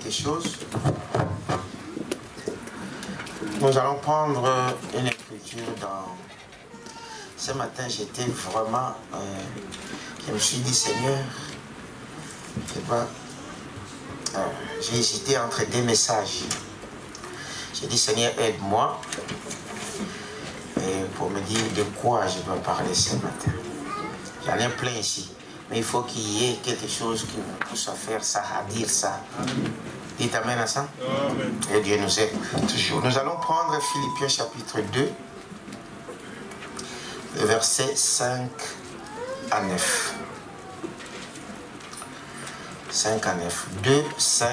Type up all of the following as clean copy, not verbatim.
quelque chose. Nous allons prendre une écriture dans... Ce matin, j'étais vraiment... je me suis dit, Seigneur, je sais pas, j'ai hésité entre deux messages. J'ai dit, Seigneur, aide-moi pour me dire de quoi je dois parler ce matin. J'en ai plein ici. Mais il faut qu'il y ait quelque chose qui nous pousse à faire ça, à dire ça. Dites amen à ça. Amen. Et Dieu nous aide toujours. Nous allons prendre Philippiens chapitre 2, le verset 5 à 9. 5 à 9. 2, 5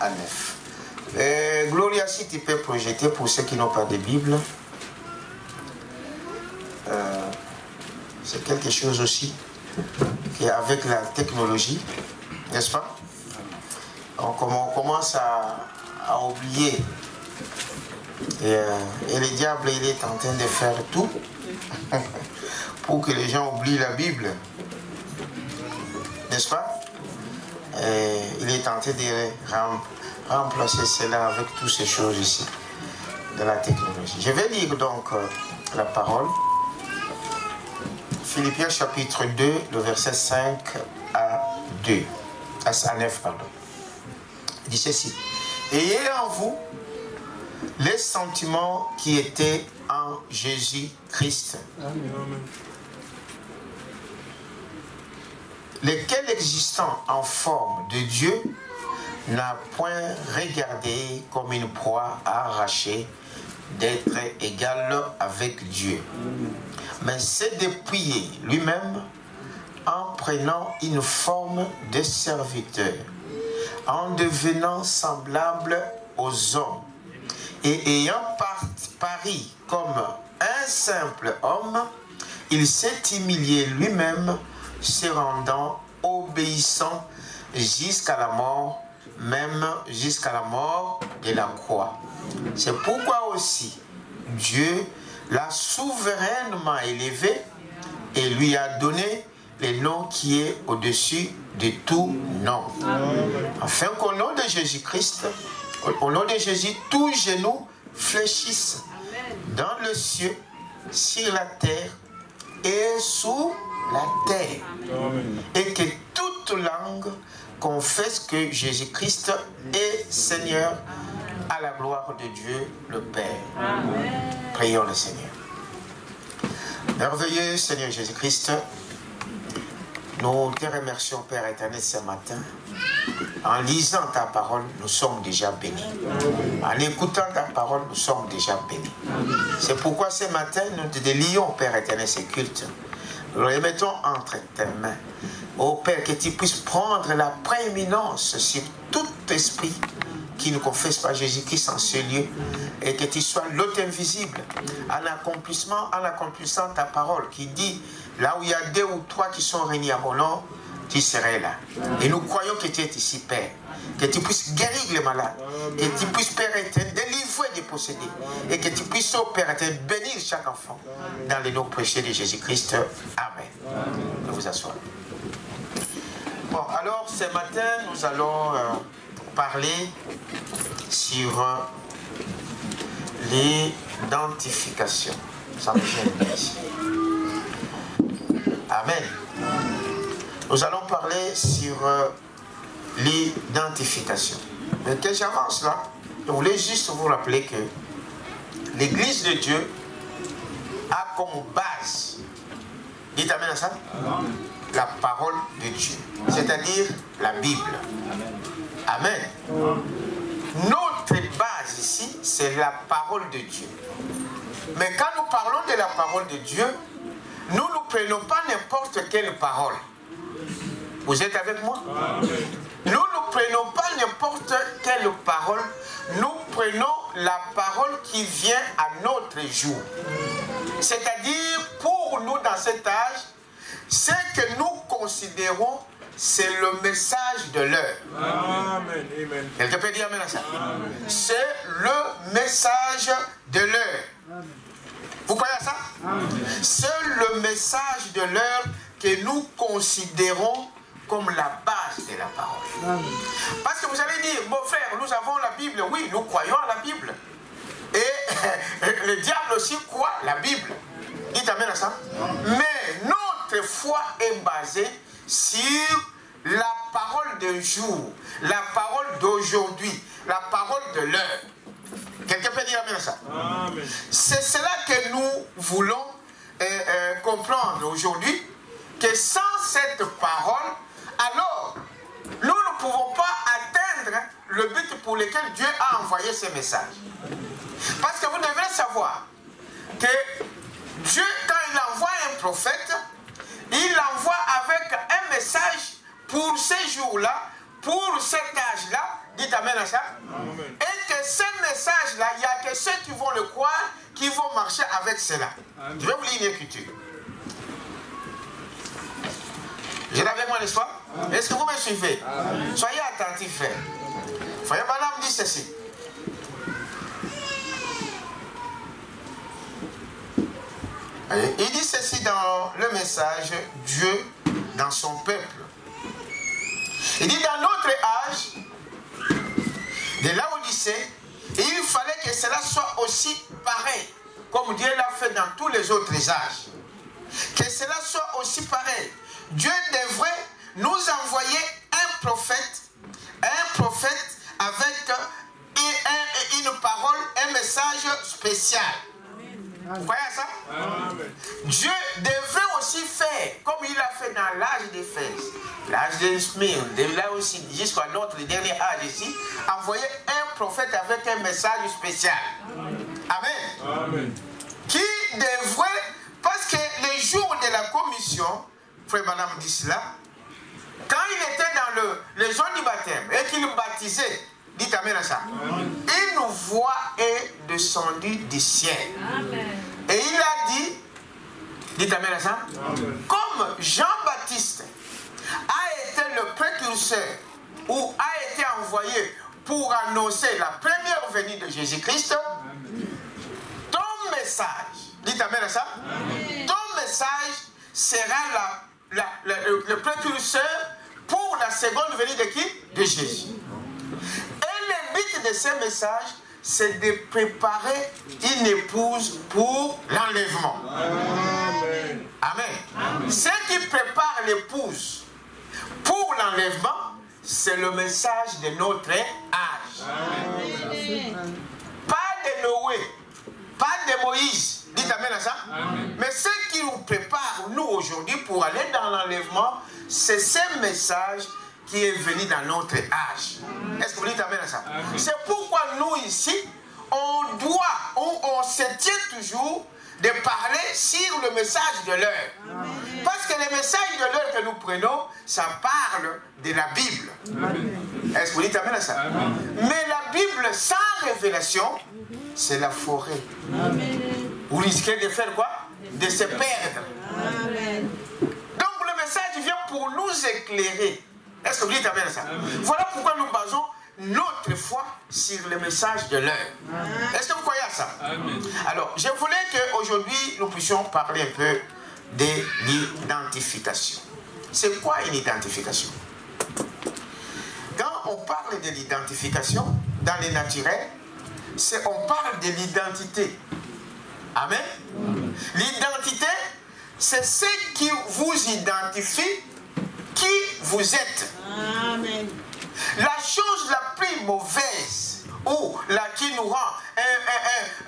à 9. Gloria, si tu peux projeter pour ceux qui n'ont pas de Bible. C'est quelque chose aussi qui, avec la technologie, n'est-ce pas? Donc, on commence à oublier. Et le diable, il est en train de faire tout pour que les gens oublient la Bible. N'est-ce pas? Et il est tenté de remplacer cela avec toutes ces choses ici, de la technologie. Je vais lire donc la parole. Philippiens chapitre 2, le verset 5 à 9, pardon. Il dit ceci. Ayez en vous les sentiments qui étaient en Jésus-Christ. Lequel existant en forme de Dieu n'a point regardé comme une proie à arracher d'être égal avec Dieu, mais s'est dépouillé lui-même en prenant une forme de serviteur, en devenant semblable aux hommes, et ayant pari comme un simple homme, il s'est humilié lui-même, se rendant obéissant jusqu'à la mort, même jusqu'à la mort de la croix. C'est pourquoi aussi Dieu l'a souverainement élevé et lui a donné le nom qui est au-dessus de tout nom. Afin qu'au nom de Jésus-Christ, au nom de Jésus, tous genoux fléchissent dans le ciel, sur la terre et sous la terre. Et que toute langue confesse que Jésus-Christ est Seigneur, à la gloire de Dieu le Père. Amen. Prions le Seigneur. Merveilleux Seigneur Jésus-Christ, nous te remercions Père éternel ce matin. En lisant ta parole, nous sommes déjà bénis. En écoutant ta parole, nous sommes déjà bénis. C'est pourquoi ce matin, nous te délions Père éternel ce culte. Nous le remettons entre tes mains. Ô Père, que tu puisses prendre la prééminence sur tout esprit qui ne confesse pas Jésus-Christ en ce lieu, et que tu sois l'hôte invisible en accomplissant ta parole qui dit, là où il y a 2 ou 3 qui sont réunis à mon nom, tu serais là. Et nous croyons que tu es ici, Père. Que tu puisses guérir les malades, que tu puisses, Père éternel, délivrer des possédés, et que tu puisses, oh Père éternel, bénir chaque enfant dans les noms précieux de Jésus-Christ. Amen. Je vous assois. Bon, alors ce matin, nous allons parler sur l'identification. Ça me gêne ici. Amen. Nous allons parler sur l'identification. Mais que j'avance là, je voulais juste vous rappeler que l'Église de Dieu a comme base, dites amen à ça, la parole de Dieu, c'est-à-dire la Bible. Amen. Notre base ici, c'est la parole de Dieu. Mais quand nous parlons de la parole de Dieu, nous ne prenons pas n'importe quelle parole. Vous êtes avec moi? Nous ne prenons pas n'importe quelle parole. Nous prenons la parole qui vient à notre jour. C'est-à-dire, pour nous, dans cet âge, ce que nous considérons, c'est le message de l'heure. Amen. Quelqu'un peut dire amen à ça? C'est le message de l'heure. Vous croyez à ça? C'est le message de l'heure que nous considérons comme la base. de la parole. Parce que vous allez dire, mon frère, nous avons la Bible. Oui, nous croyons à la Bible. Et le diable aussi croit la Bible. Dites amen à ça. Mais notre foi est basée sur la parole d'un jour, la parole d'aujourd'hui, la parole de l'heure. Quelqu'un peut dire amen à ça? C'est cela que nous voulons comprendre aujourd'hui, que sans cette parole, alors nous ne pouvons pas atteindre le but pour lequel Dieu a envoyé ce message. Parce que vous devez savoir que Dieu, quand il envoie un prophète, il l'envoie avec un message pour ces jours-là, pour cet âge-là. Dites amen à ça. Amen. Et que ce message-là, il n'y a que ceux qui vont le croire, qui vont marcher avec cela. Amen. Je vais vous lire une écriture. J'ai avec moi l'histoire. Est-ce que vous me suivez? Amen. Soyez attentifs, frère. Voyez, Balaam dit ceci. Il dit ceci dans le message Dieu dans son peuple. Il dit dans notre âge de l'Odyssée, il fallait que cela soit aussi pareil comme Dieu l'a fait dans tous les autres âges. Que cela soit aussi pareil. Dieu devrait nous envoyer un prophète avec une parole, un message spécial. Vous voyez ça? Amen. Dieu devait aussi faire comme il a fait dans l'âge d'Éphèse, l'âge de Smyrne, là aussi jusqu'à notre dernier âge ici, envoyer un prophète avec un message spécial. Amen. Amen. Qui devrait, parce que les jours de la commission, frère Madame dit cela, quand il était dans les zones du baptême et qu'il baptisait, dites amen à ça. Amen. Une voix est descendue du ciel. Amen. Et il a dit, dites amen à ça. Amen. Comme Jean-Baptiste a été le précurseur ou a été envoyé pour annoncer la première venue de Jésus-Christ, ton message, dites amen à ça. Amen. Ton message sera le précurseur pour la seconde venue de qui? De Jésus. Le but de ce message, c'est de préparer une épouse pour l'enlèvement. Amen. Amen. Amen. Ce qui prépare l'épouse pour l'enlèvement, c'est le message de notre âge. Amen. Pas de Noé, pas de Moïse. Dites amen à ça. Amen. Mais ce qui nous prépare, nous, aujourd'hui, pour aller dans l'enlèvement, c'est ce message qui est venu dans notre âge. Est-ce que vous dites amen à ça? C'est pourquoi nous ici, on se tient toujours de parler sur le message de l'heure. Parce que le message de l'heure que nous prenons, ça parle de la Bible. Est-ce que vous dites amen à ça? Amen. Mais la Bible sans révélation, c'est la forêt. Amen. Vous risquez de faire quoi? De se perdre. Amen. Donc le message vient pour nous éclairer. Est-ce que vous dites amen à ça? Amen. Voilà pourquoi nous basons notre foi sur le message de l'heure. Est-ce que vous croyez à ça? Amen. Alors, je voulais qu'aujourd'hui, nous puissions parler un peu de l'identification. C'est quoi une identification? Quand on parle de l'identification, dans les naturels, on parle de l'identité. Amen. L'identité, c'est ce qui vous identifie qui vous êtes. Amen. La chose la plus mauvaise ou qui nous rend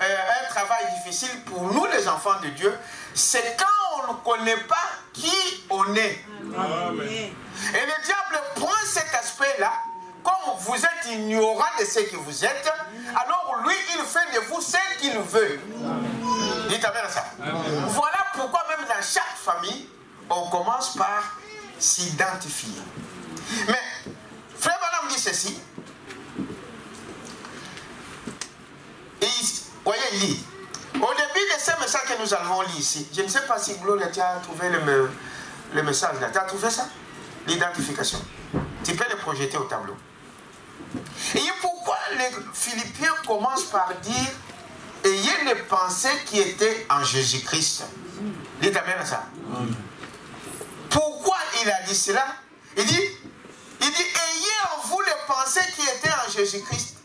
un travail difficile pour nous les enfants de Dieu, c'est quand on ne connaît pas qui on est. Amen. Et le diable prend cet aspect-là, comme vous êtes ignorant de ce que vous êtes, alors lui il fait de vous ce qu'il veut. Amen. Dites amen à ça. Amen. Voilà pourquoi même dans chaque famille, on commence par s'identifier. Mais Frère Balaam dit ceci. Voyez, il lit. Au début de ce message que nous avons lu ici, je ne sais pas si Gloria tu as trouvé le message là. Tu as trouvé ça? L'identification. Tu peux le projeter au tableau. Et pourquoi les Philippiens commencent par dire ayez les pensées qui étaient en Jésus-Christ? Dites amen à ça. Pourquoi il a dit cela? Il dit Il dit, ayez en vous les pensées qui étaient en Jésus-Christ.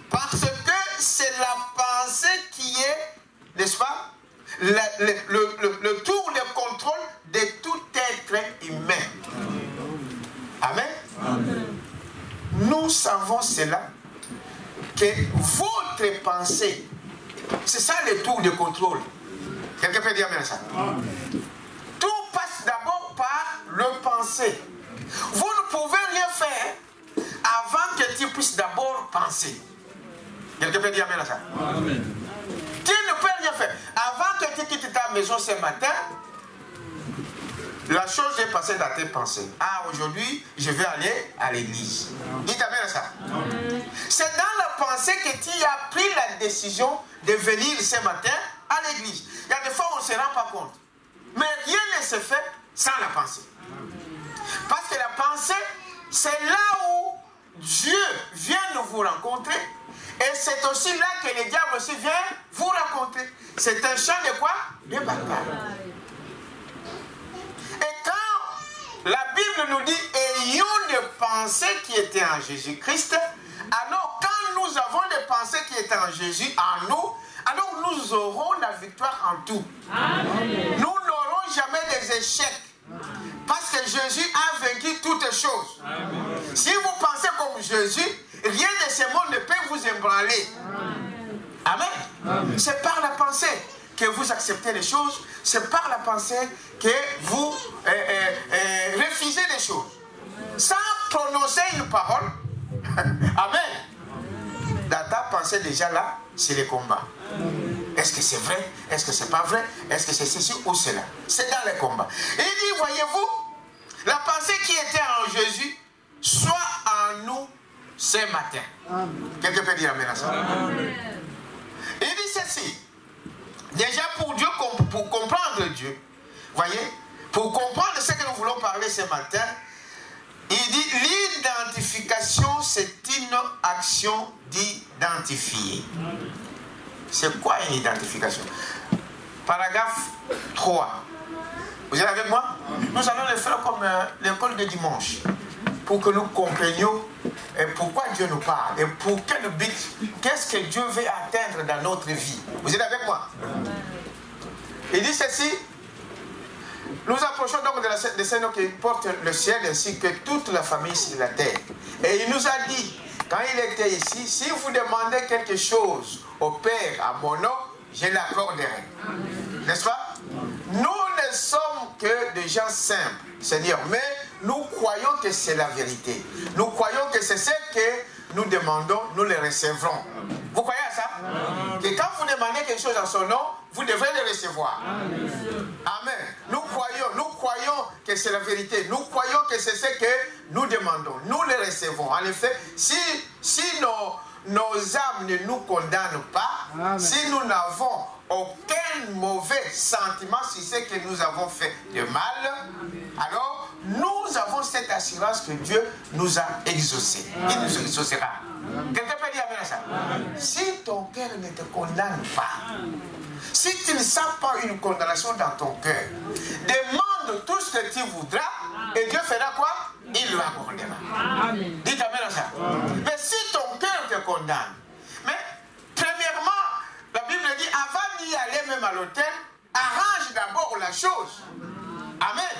Parce que c'est la pensée qui est, n'est-ce pas, le tour de contrôle de tout être humain. Amen. Amen. Nous savons cela, que votre pensée, c'est ça le tour de contrôle. Quelqu'un peut dire bien ça? Amen. Tout passe d'abord par le pensée. Vous ne pouvez rien faire avant que tu puisses d'abord penser. Quelqu'un peut dire bien ça? Amen. Tu ne peux rien faire. Avant que tu quittes ta maison ce matin, la chose est passée dans tes pensées. Ah, aujourd'hui, je vais aller à l'église. Dites bien ça. C'est dans la pensée que tu as pris la décision de venir ce matin à l'église. Il y a des fois où on ne se rend pas compte. Mais rien ne se fait sans la pensée. Parce que la pensée, c'est là où Dieu vient de vous rencontrer. Et c'est aussi là que le diable aussi vient vous rencontrer. C'est un champ de quoi? De bataille. Et quand la Bible nous dit ayons des pensées qui étaient en Jésus-Christ, alors quand nous avons des pensées qui étaient en Jésus, en nous, alors nous aurons la victoire en tout. Amen. Nous n'aurons jamais des échecs. Parce que Jésus a vaincu toutes choses. Amen. Si vous pensez comme Jésus, rien de ce monde ne peut vous ébranler. Amen. Amen. C'est par la pensée que vous acceptez les choses. C'est par la pensée que vous refusez les choses. Sans prononcer une parole. Amen. Dans ta pensée déjà là, c'est le combat. Est-ce que c'est vrai? Est-ce que c'est pas vrai? Est-ce que c'est ceci ou cela? C'est dans le combat. Il dit, voyez-vous, la pensée qui était en Jésus soit en nous ce matin. Quelqu'un peut dire amen à ça? Amen. Il dit ceci. Déjà pour Dieu, pour comprendre Dieu, voyez, pour comprendre ce que nous voulons parler ce matin, il dit l'identification, c'est une action d'identifier. C'est quoi une identification? Paragraphe 3. Vous êtes avec moi? Nous allons le faire comme l'école de dimanche, pour que nous comprenions pourquoi Dieu nous parle et pour quel but, qu'est-ce que Dieu veut atteindre dans notre vie. Vous êtes avec moi? Il dit ceci. Nous approchons donc de Seigneur qui porte le ciel ainsi que toute la famille sur la terre. Et il nous a dit, quand il était ici, si vous demandez quelque chose au Père à mon nom, je l'accorderai. N'est-ce pas? Nous ne sommes que des gens simples, Seigneur, mais nous croyons que c'est la vérité. Nous croyons que c'est ce que nous demandons, nous le recevrons. Vous croyez à ça? Que quand vous demandez quelque chose en son nom, vous devrez le recevoir. Amen. Nous croyons que c'est la vérité. Nous croyons que c'est ce que nous demandons. Nous le recevons. En effet, si nos âmes ne nous condamnent pas, amen, si nous n'avons aucun mauvais sentiment sur ce que nous avons fait de mal, amen, alors nous avons cette assurance que Dieu nous a exaucés. Il nous exaucera. Quelqu'un peut dire amen à ça? Si ton cœur ne te condamne pas, si tu ne sens pas une condamnation dans ton cœur, demande tout ce que tu voudras et Dieu fera quoi? Il le accordera. Dites amen à ça. Mais si ton cœur te condamne, mais premièrement, la Bible dit, avant d'y aller même à l'autel, arrange d'abord la chose. Amen.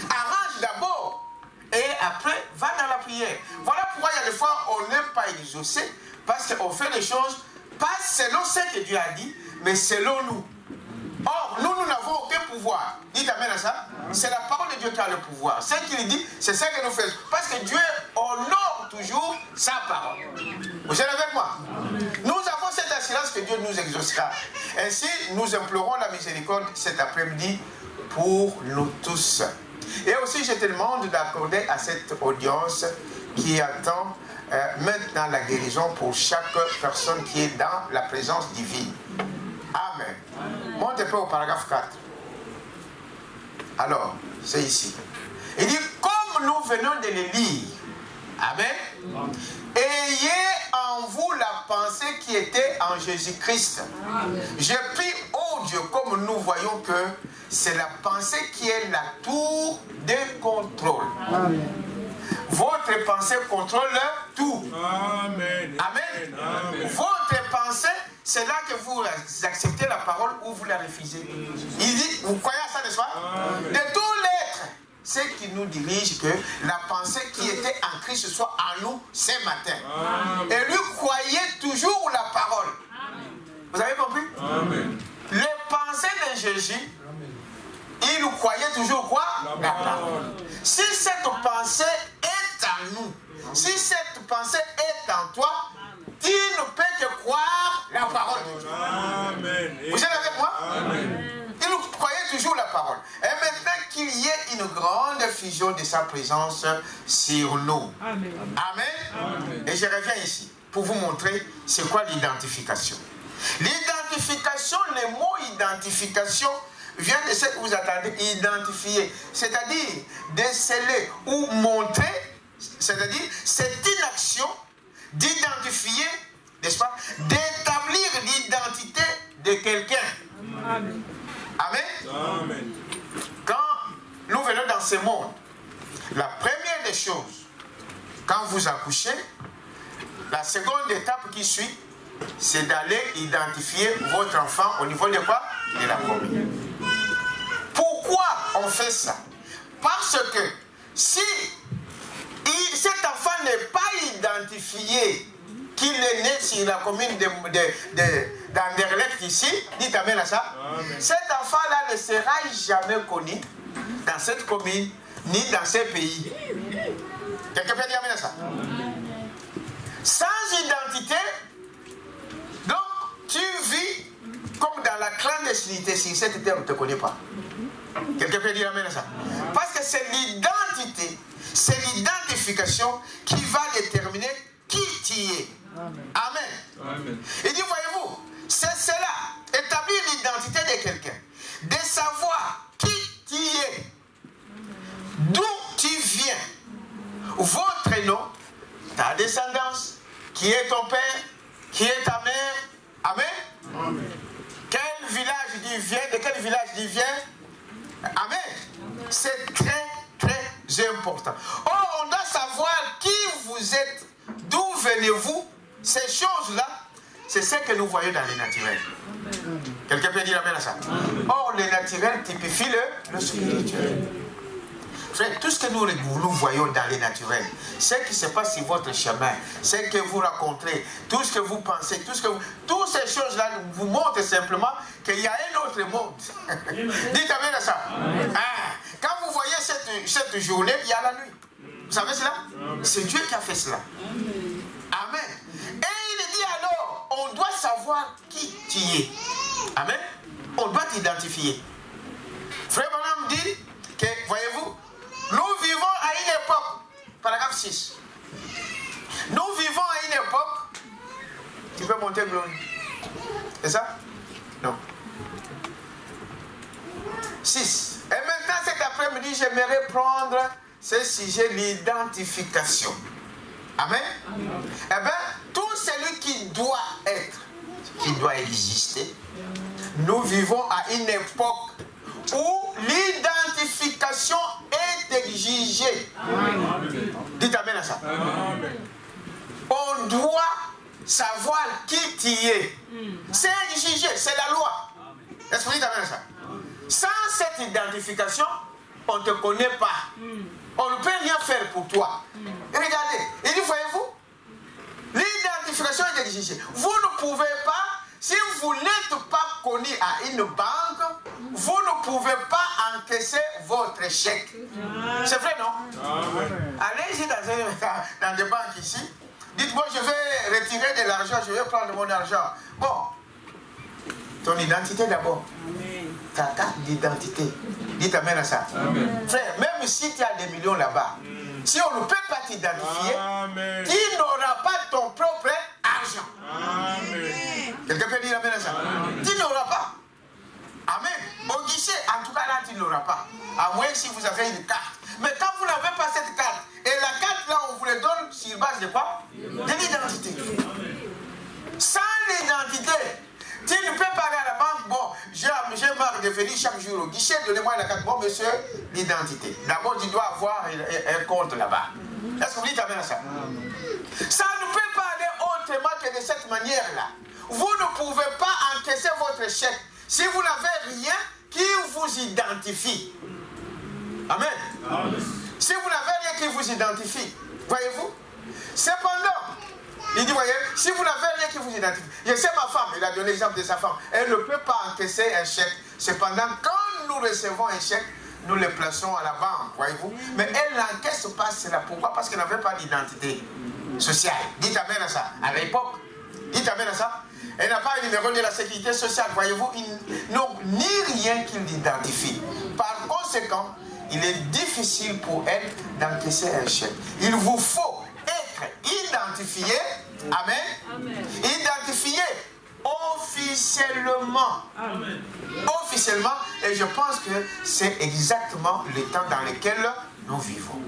Arrange d'abord. Et après, va dans la prière. Voilà pourquoi il y a des fois, on n'est pas exaucé, parce qu'on fait les choses, pas selon ce que Dieu a dit, mais selon nous. Or, nous n'avons aucun pouvoir. Dites amen à ça. C'est la parole de Dieu qui a le pouvoir. Ce qu'il dit, c'est ce que nous faisons. Parce que Dieu honore toujours sa parole. Vous êtes avec moi? Nous avons cette assurance que Dieu nous exaucera. Ainsi, nous implorons la miséricorde cet après-midi pour nous tous. Et aussi, je te demande d'accorder à cette audience qui attend maintenant la guérison pour chaque personne qui est dans la présence divine. Amen. Monte un peu au paragraphe 4. Alors, c'est ici. Il dit, comme nous venons de le lire, amen, ayez en vous la pensée qui était en Jésus-Christ. Je prie, oh Dieu, comme nous voyons que c'est la pensée qui est la tour de contrôle. Amen. Votre pensée contrôle tout. Amen. Amen. Amen. Votre pensée, c'est là que vous acceptez la parole ou vous la refusez. Il dit, vous croyez à ça, n'est-ce pas? Amen. De tous l'être, c'est qui nous dirige que la pensée qui était en Christ soit en nous ce matin. Amen. Et lui croyait toujours la parole. Amen. Vous avez compris? Amen. Les pensées de Jésus, il nous croyait toujours quoi? La parole. Si cette pensée est en nous, si cette pensée est en toi, tu ne peux que croire la parole de Dieu. Amen. Vous êtes avec moi? Amen. Il nous croyait toujours la parole. Et maintenant qu'il y ait une grande fusion de sa présence sur nous. Amen. Amen. Amen. Et je reviens ici pour vous montrer c'est quoi l'identification. L'identification, le mot identification vient de ce que vous attendez, identifier. C'est-à-dire déceler ou montrer, c'est-à-dire c'est une action d'identifier, n'est-ce pas, d'établir l'identité de quelqu'un. Amen. Amen. Amen. Quand nous venons dans ce monde, la première des choses, quand vous accouchez, la seconde étape qui suit, c'est d'aller identifier votre enfant au niveau de quoi? De la commune. Pourquoi on fait ça? Parce que si cet enfant n'est pas identifié qu'il est né sur la commune d'Anderlecht ici, dites amen à ça. Amen. Cet enfant-là ne sera jamais connu dans cette commune ni dans ce pays. Quelqu'un peut dire amen à ça? Sans identité, donc tu vis comme dans la clandestinité si cette terre ne te connaît pas. Quelqu'un peut dire amen à ça? Parce que c'est l'identité, c'est l'identification qui va déterminer qui tu es. Amen. Amen. Il dit, voyez-vous, c'est cela, établir l'identité de quelqu'un, de savoir qui tu es, d'où tu viens, votre nom, ta descendance, qui est ton père, qui est ta mère. Amen. Amen. Quel village tu viens, de quel village tu viens. Amen. C'est très, très important. Or, on doit savoir qui vous êtes, d'où venez-vous. Ces choses-là, c'est ce que nous voyons dans le naturel. Quelqu'un peut dire amen à ça? Or, le naturel typifie le spirituel. Frère, tout ce que nous voyons dans le naturel, ce qui se passe sur votre chemin, ce que vous rencontrez, tout ce que vous pensez, toutes ces choses-là vous montrent simplement qu'il y a un autre monde. Dites amen à ça. Ah, quand vous voyez cette journée, il y a la nuit. Vous savez cela? C'est Dieu qui a fait cela. Amen. Et il dit alors, on doit savoir qui tu es. Amen. On doit t'identifier. Frère Branham dit que, voyez-vous, nous vivons à une époque, paragraphe 6. Nous vivons à une époque, tu peux monter Glory. C'est ça? Non. 6. Et maintenant cet après-midi, j'aimerais prendre ce sujet, l'identification. Amen. Eh bien, tout celui qui doit être, qui doit exister, nous vivons à une époque où l'identification est exigée. Amen. Dites amen à ça. Amen. On doit savoir qui tu es. C'est exigé, c'est la loi. Est-ce que vous dites amen à ça? Sans cette identification, on ne te connaît pas. On ne peut rien faire pour toi. Et regardez, il dit, voyez-vous, l'identification est exigée. Vous ne pouvez pas, si vous n'êtes pas connu à une banque, vous ne pouvez pas encaisser votre chèque. C'est vrai, non? Amen. Allez-y dans des banques ici. Dites-moi, je vais retirer de l'argent, je vais prendre mon argent. Bon, ton identité d'abord. Ta carte d'identité. Dites amen à ça. Amen. Frère, même si tu as des millions là-bas, si on ne peut pas t'identifier, Amen. tu n'auras pas ton propre argent. Amen. Quelqu'un peut dire amen à ça? Tu n'auras pas. Amen. Au guichet, en tout cas là, tu n'auras pas. À moins si vous avez une carte. Mais quand vous n'avez pas cette carte, et la carte là, on vous la donne sur base de quoi? De l'identité. Sans l'identité, tu ne peux pas aller à la banque. Bon, j'ai marre de venir chaque jour au guichet, donnez-moi la carte. Bon, monsieur, l'identité. D'abord, tu dois avoir un compte là-bas. Est-ce que vous dites amen à ça? Ça ne peut pas aller autrement que de cette manière-là. Vous ne pouvez pas encaisser votre chèque si vous n'avez rien qui vous identifie. Amen. Si vous n'avez rien qui vous identifie, voyez-vous? Cependant, il dit, voyez, si vous n'avez rien qui vous identifie, je sais ma femme, il a donné l'exemple de sa femme, elle ne peut pas encaisser un chèque. Cependant, quand nous recevons un chèque, nous le plaçons à la banque, voyez-vous. Mais elle n'encaisse pas cela. Pourquoi? Parce qu'elle n'avait pas d'identité sociale. Dites amen à ça. À l'époque, dites amen à ça. Elle n'a pas un numéro de la sécurité sociale, voyez-vous. Ils n'ont ni rien qui l'identifie. Par conséquent, il est difficile pour elle d'encaisser un chèque. Il vous faut être identifié. Amen. Amen. Identifié officiellement. Amen. Officiellement, et je pense que c'est exactement le temps dans lequel nous vivons.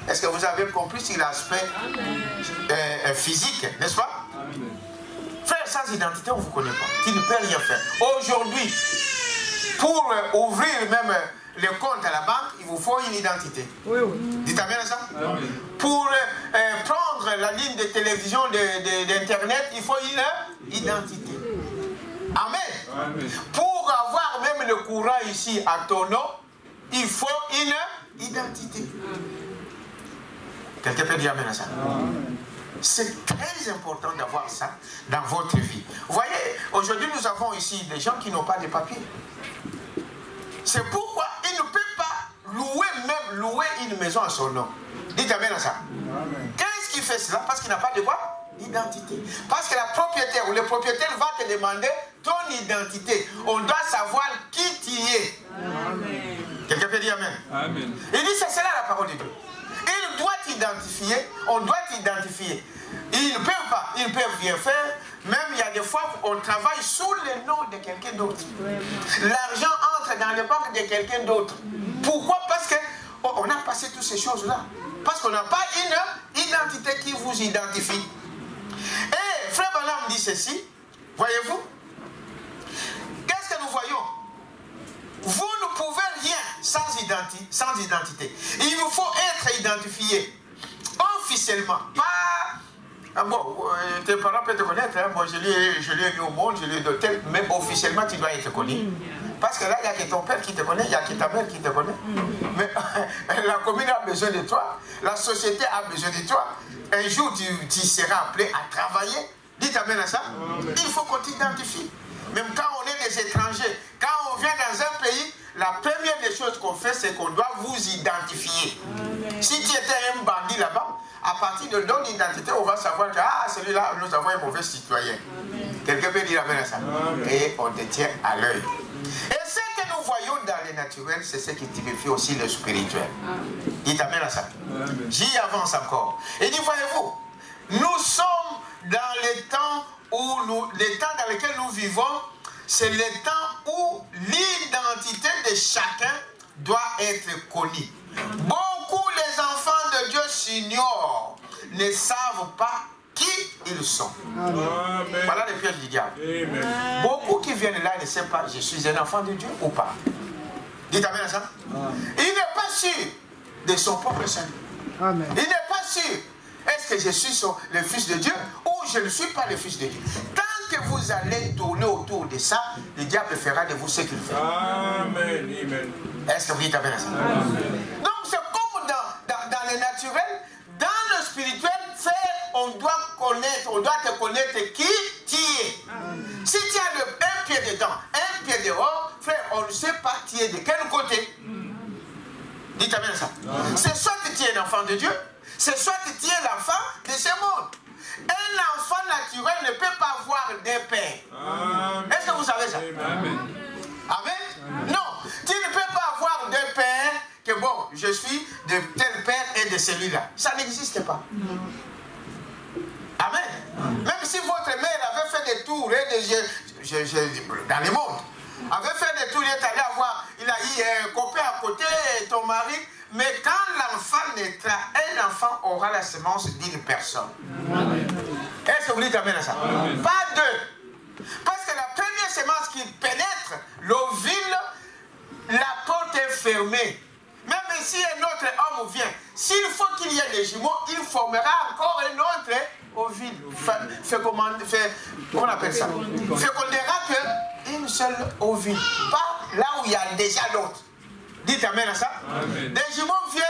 Est-ce que vous avez compris sur l'aspect physique, n'est-ce pas? Amen. Frère, sans identité, on ne vous connaît pas. Tu ne peux rien faire. Aujourd'hui, pour ouvrir même le compte à la banque, il vous faut une identité. Oui, oui. Dites amen à ça? Amen. Pour prendre la ligne de télévision, d'Internet, il faut une identité. Amen. Amen. Pour avoir même le courant ici à ton nom, il faut une identité. Quelqu'un peut dire amen à ça? Amen. C'est très important d'avoir ça dans votre vie. Vous voyez, aujourd'hui nous avons ici des gens qui n'ont pas de papiers. C'est pourquoi il ne peut pas louer une maison à son nom. Dites amen à ça. Qu'est-ce qui fait cela? Parce qu'il n'a pas de quoi? Identité. Parce que la propriétaire ou le propriétaire va te demander ton identité. On doit savoir qui tu es. Amen. Quelqu'un peut dire amen? Amen. Il dit c'est cela la parole de Dieu. Il doit t'identifier, on doit t'identifier. Ils ne peuvent pas, ils ne peuvent rien faire. Même il y a des fois on travaille sous le nom de quelqu'un d'autre. L'argent entre dans les banques de quelqu'un d'autre. Pourquoi? Parce qu'on a passé toutes ces choses-là. Parce qu'on n'a pas une identité qui vous identifie. Et Frère Branham dit ceci, voyez-vous, qu'est-ce que nous voyons? Vous ne pouvez rien sans identité. Il vous faut être identifié officiellement. Pas... Ah bon, tes parents peuvent te connaître. Hein? Moi, je l'ai mis au monde, je l'ai doté, mais officiellement, tu dois être connu. Parce que là, il n'y a que ton père qui te connaît, il n'y a que ta mère qui te connaît. Mais la commune a besoin de toi, la société a besoin de toi. Un jour, tu seras appelé à travailler. Dites amen à ça. Il faut qu'on t'identifie. Même quand on est des étrangers, quand on vient dans un pays, la première des choses qu'on fait, c'est qu'on doit vous identifier. Amen. Si tu étais un bandit là-bas, à partir de ton identité, on va savoir que celui-là, nous avons un mauvais citoyen. Quelqu'un peut dire amen à ça. Amen. Et on te tient à l'œil. Et ce que nous voyons dans le naturel, c'est ce qui typifie aussi le spirituel. Dites amen à ça. J'y avance encore. Et dit, voyez-vous, nous sommes dans les temps dans lesquels nous vivons, c'est le temps où l'identité de chacun doit être connue. Beaucoup les enfants de Dieu s'ignorent, ne savent pas qui ils sont. Amen. Voilà le piège du diable. Amen. Beaucoup qui viennent là ne savent pas, je suis un enfant de Dieu ou pas. Dites amen à ça. Amen. Il n'est pas sûr de son propre salut. Amen. Il n'est pas sûr. Est-ce que je suis le fils de Dieu ou je ne suis pas le fils de Dieu? Tant que vous allez tourner autour de ça, le diable fera de vous ce qu'il fait. Amen. Amen. Est-ce que vous dites amen à ça? Amen. Donc c'est comme dans le naturel, dans le spirituel, on doit te connaître qui tu es. Amen. Si tu as un pied dedans, un pied dehors, frère, on ne sait pas tu es de quel côté. Dites amen à ça. C'est soit que tu es un enfant de Dieu, c'est soit que tu es l'enfant de ce monde. Un enfant naturel ne peut pas avoir deux pères. Est-ce que vous savez ça? Amen. Amen. Non, tu ne peux pas avoir deux pères que bon, je suis de tel père et de celui-là. Ça n'existe pas. Amen. Même si votre mère avait fait des tours dans le monde, avait fait des tours, il est allé avoir, il a eu un copain à côté, ton mari, mais quand l'enfant naîtra, un enfant aura la semence d'une personne. Est-ce que vous dites amen à ça? Amen. Pas deux. Parce que la première semence qui pénètre l'ovule, la porte est fermée. Même si un autre homme vient, s'il faut qu'il y ait des jumeaux, il formera encore un autre ovule. Qu'on appelle ça? Fécondera qu'une seule ovule. Pas là où il y a déjà l'autre. Dites amen à ça. Amen. Des jumeaux viennent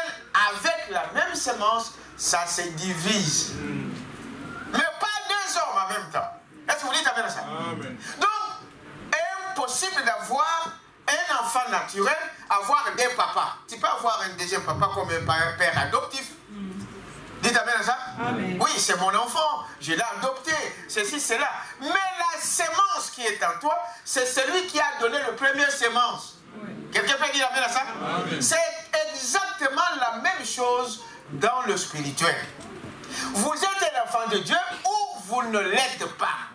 avec la même semence, ça se divise. Mais pas deux hommes en même temps. Est-ce que vous dites amen à ça? Amen. Donc, impossible d'avoir un enfant naturel, avoir des papas. Tu peux avoir un deuxième papa comme un père adoptif. Dites amen à ça? Amen. Oui, c'est mon enfant, je l'ai adopté, ceci, cela. Mais la semence qui est en toi, c'est celui qui a donné le premier semence. Quelqu'un peut dire amen à ça? C'est exactement la même chose dans le spirituel. Vous êtes un enfant de Dieu ou vous ne l'êtes pas.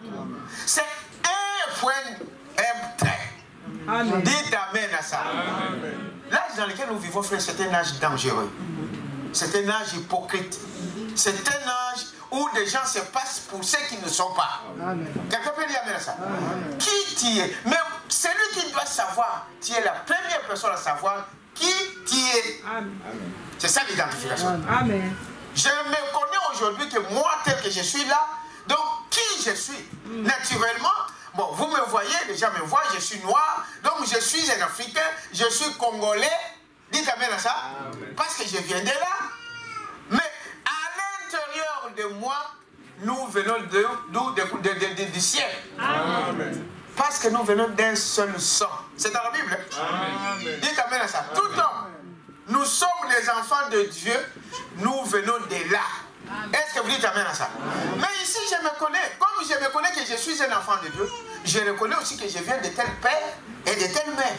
C'est un point, un trait. Amen. Dites amen à ça. L'âge dans lequel nous vivons, frère, c'est un âge dangereux. C'est un âge hypocrite. C'est un âge où des gens se passent pour ceux qui ne sont pas. Quelqu'un peut dire amen à ça? Amen. Qui tu es? Mais celui qui doit savoir, tu es la première personne à savoir qui tu es. C'est ça l'identification. Amen. Je me connais aujourd'hui que moi, tel que je suis là, donc qui je suis? Naturellement, bon, vous me voyez, les gens me voient, je suis noir, donc je suis un Africain, je suis Congolais. Dites amen à ça. Amen. Parce que je viens de là. Mais à l'intérieur de moi, nous venons du ciel. Amen. Parce que nous venons d'un seul sang. C'est dans la Bible. Amen. Dites amen à ça. Amen. Tout le temps, nous sommes les enfants de Dieu, nous venons de là. Est-ce que vous dites amen à ça? Amen. Mais ici, je me connais. Comme je me connais que je suis un enfant de Dieu, je reconnais aussi que je viens de tel père et de telle mère.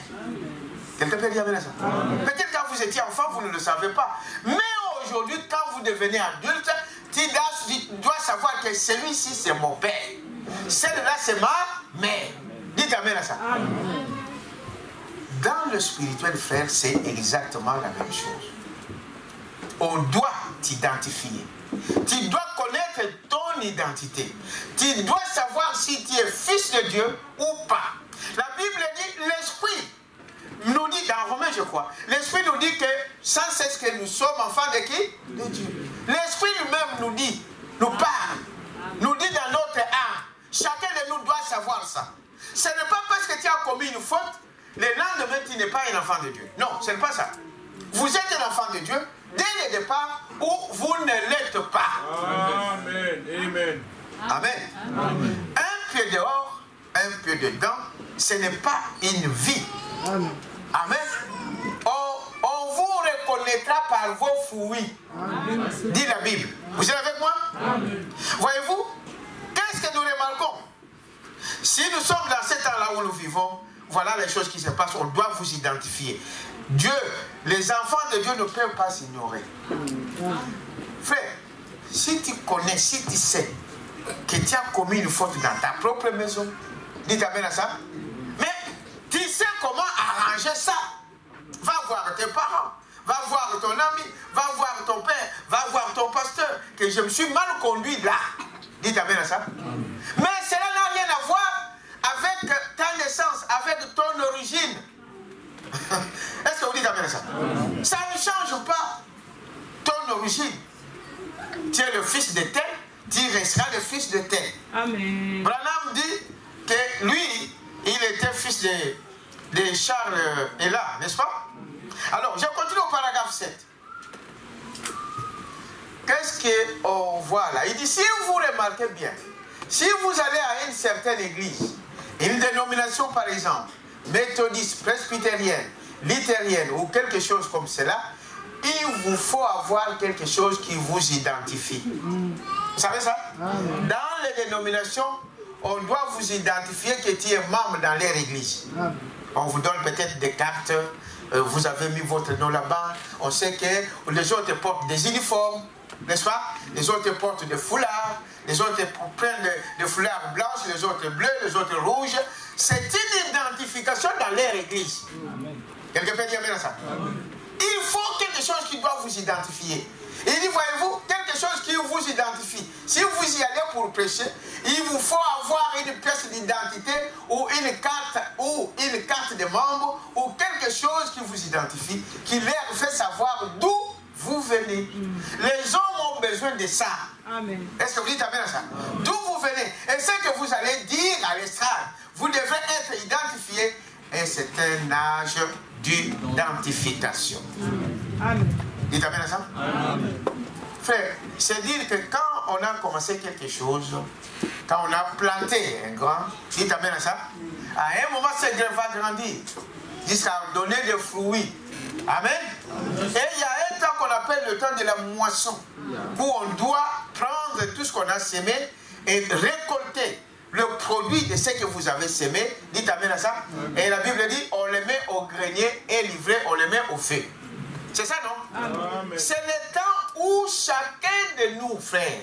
Quelqu'un peut dire amen à ça? Peut-être quand vous étiez enfant, vous ne le savez pas. Mais aujourd'hui, quand vous devenez adulte, tu dois savoir que celui-ci, c'est mon père. Celle-là, c'est ma mère. Dites amen à ça. Amen. Dans le spirituel, frère, c'est exactement la même chose. On doit t'identifier. Tu dois connaître ton identité. Tu dois savoir si tu es fils de Dieu ou pas. La Bible dit l'esprit nous dit dans Romains, je crois, l'Esprit nous dit que sans cesse que nous sommes enfants de qui? De Dieu. L'Esprit lui-même nous dit, nous parle, nous dit dans notre âme. Chacun de nous doit savoir ça. Ce n'est pas parce que tu as commis une faute, le lendemain tu n'es pas un enfant de Dieu. Non, ce n'est pas ça. Vous êtes un enfant de Dieu dès le départ où vous ne l'êtes pas. Amen. Amen. Amen. Amen. Un pied dehors, un pied dedans, ce n'est pas une vie. Amen. Amen. On vous reconnaîtra par vos fruits. Amen. Dit la Bible. Vous êtes avec moi? Amen. Voyez-vous, qu'est-ce que nous remarquons? Si nous sommes dans ce temps-là où nous vivons, voilà les choses qui se passent. On doit vous identifier. Dieu, les enfants de Dieu ne peuvent pas s'ignorer. Frère, si tu connais, si tu sais que tu as commis une faute dans ta propre maison, dis amen à ça. Mais tu sais comment arranger ça. Va voir tes parents, va voir ton ami, va voir ton père, va voir ton pasteur, que je me suis mal conduit là. Dis amen à ça. Mais cela n'a rien à voir avec ta naissance, avec ton origine. Est-ce que vous dites amen à ça? Ça ne change pas ton origine. Tu es le fils de tel, tu resteras le fils de tel. Amen. Branham dit que lui, il était fils de Charles Ella, n'est-ce pas? Alors, je continue au paragraphe 7. Qu'est-ce qu'on voit là? Il dit, si vous remarquez bien, si vous allez à une certaine église, une dénomination par exemple, méthodiste, presbytérienne, luthérienne ou quelque chose comme cela, il vous faut avoir quelque chose qui vous identifie. Vous savez ça? Dans les dénominations, on doit vous identifier que tu es membre dans leur église. On vous donne peut-être des cartes, vous avez mis votre nom là-bas. On sait que les autres portent des uniformes, n'est-ce pas? Les autres portent des foulards, les autres prennent des foulards blancs, les autres bleus, les autres rouges. C'est une identification dans leur église. Quelqu'un peut dire amen à ça? Amen. Il faut quelque chose qui doit vous identifier. Il dit, voyez-vous, quelque chose qui vous identifie. Si vous y allez pour prêcher, il vous faut avoir une pièce d'identité ou une carte de membre ou quelque chose qui vous identifie, qui leur fait savoir d'où vous venez. Les hommes ont besoin de ça. Amen. Est-ce que vous dites amen à ça? D'où vous venez? Et ce que vous allez dire à l'estrade, vous devrez être identifié. Et c'est un âge d'identification. Amen. Dites amen à ça? Amen. Frère, c'est dire que quand on a commencé quelque chose, quand on a planté un grand, dites amen à ça, à un moment, ce grain va grandir jusqu'à donner des fruits. Amen. Et il y a un temps qu'on appelle le temps de la moisson, où on doit prendre tout ce qu'on a sémé et récolter le produit de ce que vous avez sémé. Dites amen à ça. Et la Bible dit, on le met au grenier et livré, on le met au feu. C'est ça, non? Amen. C'est le temps où chacun de nous, frères,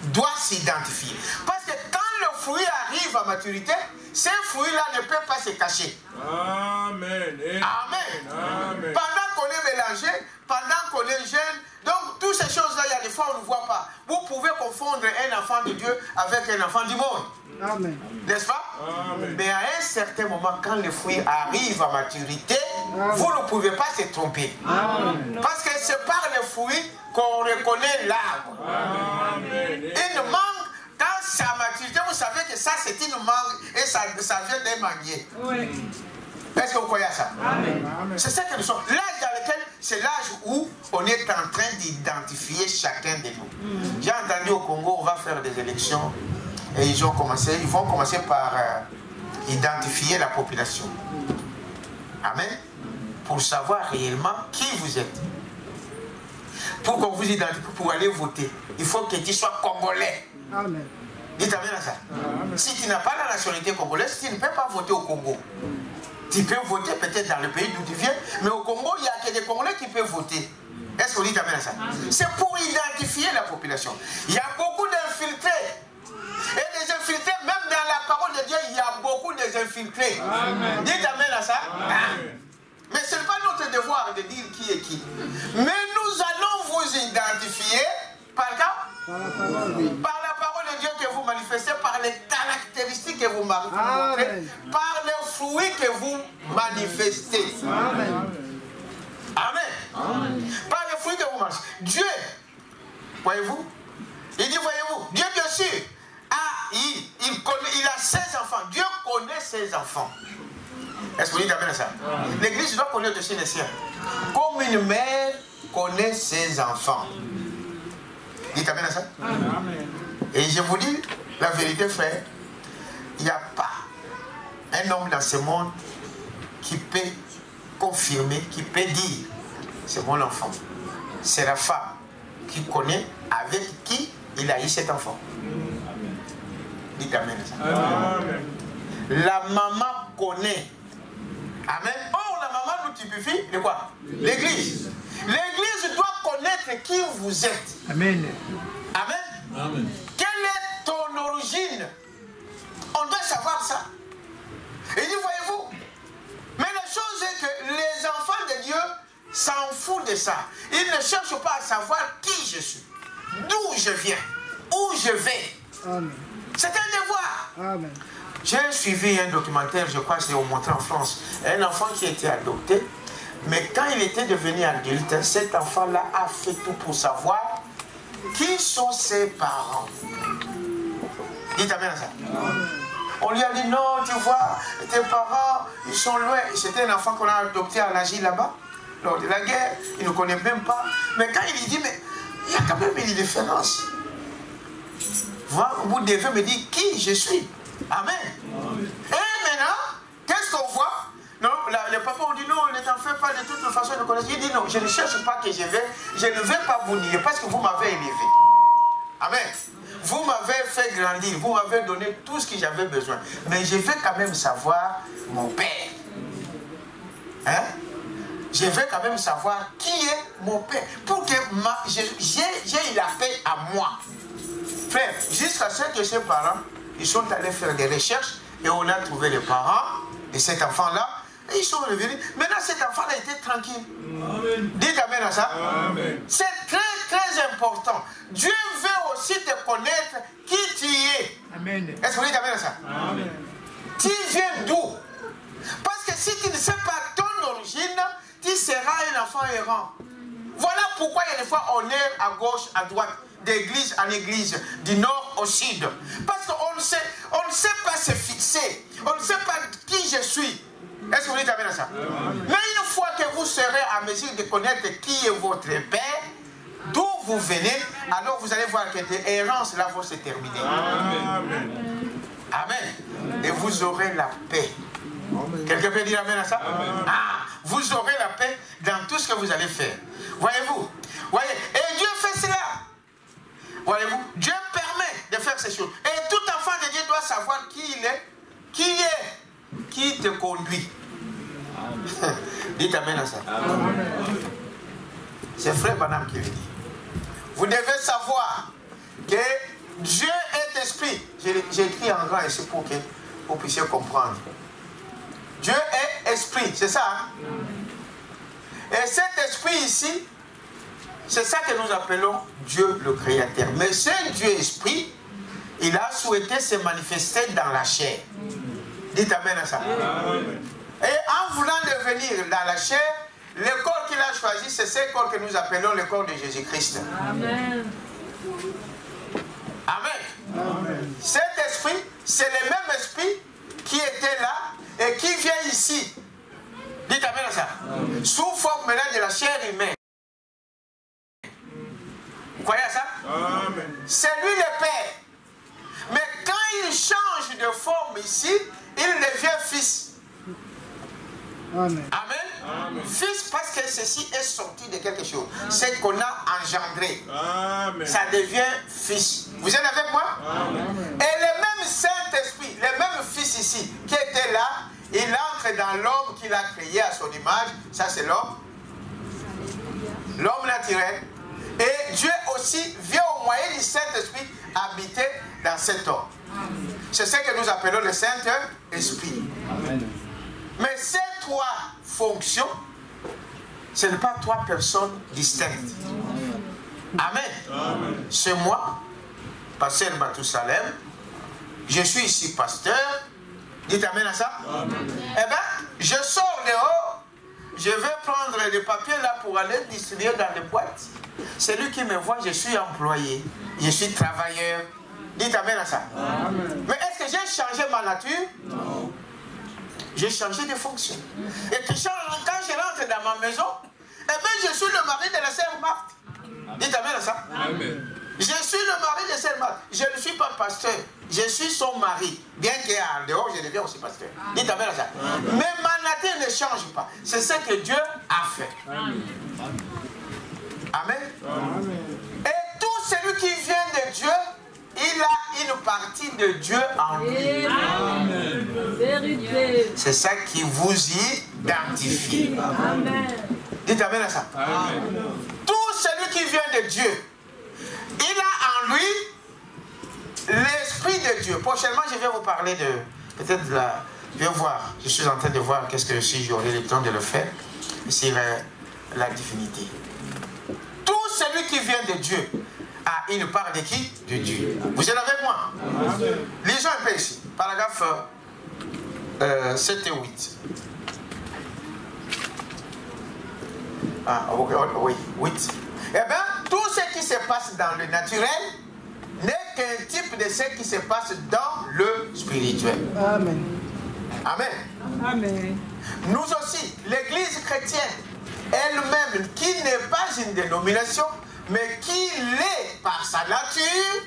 doit s'identifier. Parce que quand le fruit arrive à maturité, ce fruit-là ne peut pas se cacher. Amen. Amen. Amen. Pendant qu'on est mélangé, pendant qu'on est jeune, donc toutes ces choses-là, il y a des fois on ne voit pas. Vous pouvez confondre un enfant de Dieu avec un enfant du monde. Amen. N'est-ce pas? Amen. Mais à un certain moment, quand le fruit arrive à maturité, vous ne pouvez pas se tromper. Amen. Parce que c'est par le fruit qu'on reconnaît l'arbre. Amen. Une mangue, quand c'est à maturité, vous savez que ça c'est une mangue et ça vient d'un manguier. Oui. Est-ce que vous croyez à ça? Amen. C'est ça que nous sommes. L'âge dans lequel, c'est l'âge où on est en train d'identifier chacun de nous. J'ai entendu au Congo, on va faire des élections et ils vont commencer par identifier la population. Amen. Pour savoir réellement qui vous êtes. Pour qu'on vous identifie, pour aller voter, il faut que tu sois congolais. Amen. Dites amen à ça. Si tu n'as pas la nationalité congolaise, tu ne peux pas voter au Congo. Tu peux voter peut-être dans le pays d'où tu viens, mais au Congo, il n'y a que des Congolais qui peuvent voter. Est-ce que vous dites amen à ça? C'est pour identifier la population. Il y a beaucoup d'infiltrés. Et des infiltrés, même dans la parole de Dieu, il y a beaucoup d'infiltrés. Dites amen à ça. Amen. Mais ce n'est pas notre devoir de dire qui est qui. Mais nous allons vous identifier par quoi? Par la parole, oui. Par la parole de Dieu que vous manifestez, par les caractéristiques que vous montrez, Amen. par les fruits que vous manifestez. Amen. Amen. Par les fruits que vous mangez. Dieu, voyez-vous, il dit, voyez-vous, Dieu bien sûr, il a 16 enfants. Dieu connaît ses enfants. Est-ce que vous dites amen à ça? L'église doit connaître aussi les siens. Comme une mère connaît ses enfants. Dites amen à ça? Amen. Et je vous dis la vérité, frère, il n'y a pas un homme dans ce monde qui peut confirmer, qui peut dire, c'est mon enfant. C'est la femme qui connaît avec qui il a eu cet enfant. Dites amen à ça. Amen. La maman connaît. Amen. Or, la maman nous typifie de quoi? L'église. L'église doit connaître qui vous êtes. Amen. Amen. Amen. Quelle est ton origine? On doit savoir ça. Et dit, voyez-vous, mais la chose est que les enfants de Dieu s'en foutent de ça. Ils ne cherchent pas à savoir qui je suis, d'où je viens, où je vais. Amen. C'est un devoir. Amen. J'ai suivi un documentaire, je crois que c'est au montré en France, un enfant qui a été adopté, mais quand il était devenu adulte, cet enfant-là a fait tout pour savoir qui sont ses parents. Dites amen à ça. On lui a dit non, tu vois, tes parents, ils sont loin. C'était un enfant qu'on a adopté à l'Asie là-bas, lors de la guerre, il ne connaît même pas. Mais quand il lui dit, mais il y a quand même une différence. Vous devez me dire qui je suis. Amen. Et maintenant, qu'est-ce qu'on voit? Non, les papas ont dit non, ne t'en fais pas, de toute façon, ne connaissent. Il dit non, je ne cherche pas que je ne vais pas vous nier parce que vous m'avez élevé. Amen. Vous m'avez fait grandir, vous m'avez donné tout ce que j'avais besoin. Mais je veux quand même savoir mon père. Hein? Je veux quand même savoir qui est mon père. Pour que j'ai la paix à moi. Frère, jusqu'à ce que ses parents, ils sont allés faire des recherches et on a trouvé les parents de cet enfant-là. Et ils sont revenus. Maintenant, cet enfant-là était tranquille. Amen. Dites amen à ça. Amen. C'est très, très important. Dieu veut aussi te connaître qui tu es. Amen. Est-ce que vous dites amen à ça? Amen. Tu viens d'où? Parce que si tu ne sais pas ton origine, tu seras un enfant errant. Voilà pourquoi il y a des fois on est à gauche, à droite, d'église en église, du nord au sud. Parce qu'on ne sait pas se fixer. On ne sait pas qui je suis. Est-ce que vous dites amen à ça? Mais une fois que vous serez en mesure de connaître qui est votre Père, d'où vous venez, alors vous allez voir que l'errance là va se terminer. Amen. Amen. Et vous aurez la paix. Quelqu'un peut dire amen à ça? Ah, vous aurez la paix dans tout ce que vous allez faire. Voyez-vous? Voyez? Et Dieu fait cela. Voyez-vous? Dieu permet de faire ces choses. Et tout enfant de Dieu doit savoir qui il est, qui te conduit. Dites amen à ça. C'est Frère Branham qui le dit. Vous devez savoir que Dieu est esprit. J'ai écrit en grand ici pour que vous puissiez comprendre. Dieu est esprit, c'est ça. Hein? Et cet esprit ici, c'est ça que nous appelons Dieu le Créateur. Mais ce Dieu esprit, il a souhaité se manifester dans la chair. Dites amen à ça. Amen. Et en voulant devenir dans la chair, le corps qu'il a choisi, c'est ce corps que nous appelons le corps de Jésus-Christ. Amen. Amen. Amen. Cet esprit, c'est le même esprit qui était là et qui vient ici. Dites amen à ça. Sous forme maintenant de la chair humaine. Vous croyez à ça? Amen. C'est lui le Père. Mais quand il change de forme ici, il devient fils. Amen. Amen. Fils parce que ceci est sorti de quelque chose. C'est qu'on a engendré. Amen. Ça devient fils. Vous êtes avec moi? Amen. Et le même Saint-Esprit, le même fils ici, qui était là, il entre dans l'homme qu'il a créé à son image. Ça c'est l'homme. L'homme naturel. Et Dieu aussi vient au moyen du Saint-Esprit habiter dans cet homme. C'est ce que nous appelons le Saint-Esprit. Mais ces trois fonctions, ce n'est pas trois personnes distinctes. Amen. Amen. C'est moi, pasteur Mathusalem. Je suis ici pasteur. Dites amen à ça. Amen. Eh bien, je sors dehors. Je vais prendre des papiers là pour aller distribuer dans des boîtes. Celui qui me voit, je suis employé. Je suis travailleur. Dites amen à ça. Amen. Mais est-ce que j'ai changé ma nature? Non. J'ai changé de fonction. Et puis quand je rentre dans ma maison, eh bien, je suis le mari de la sœur Marthe. Dites amen à ça. Amen. Je suis le mari de sœur Marthe. Je ne suis pas pasteur. Je suis son mari. Bien qu'en dehors, je deviens aussi pasteur. Dites amen à ça. Mais ma nature ne change pas. C'est ce que Dieu a fait. Amen. Amen. Et tout celui qui vient de Dieu, il a une partie de Dieu en lui. Amen. Vérité. C'est ça qui vous identifie. Amen. Dites amen à ça. Amen. Tout celui qui vient de Dieu, il a en lui l'Esprit de Dieu. Prochainement, je vais vous parler de, peut-être de la, je vais voir, je suis en train de voir qu'est-ce que si j'aurai le temps de le faire, sur la divinité. Tout celui qui vient de Dieu a une part de qui? De Dieu. Vous êtes avec moi? Amen. Lisons un peu ici, paragraphe 7 et 8. Ah, oui, 8. Eh bien, tout ce qui se passe dans le naturel n'est qu'un type de ce qui se passe dans le spirituel. Amen. Amen. Amen. Nous aussi, l'Église chrétienne elle-même, qui n'est pas une dénomination, mais qui l'est par sa nature.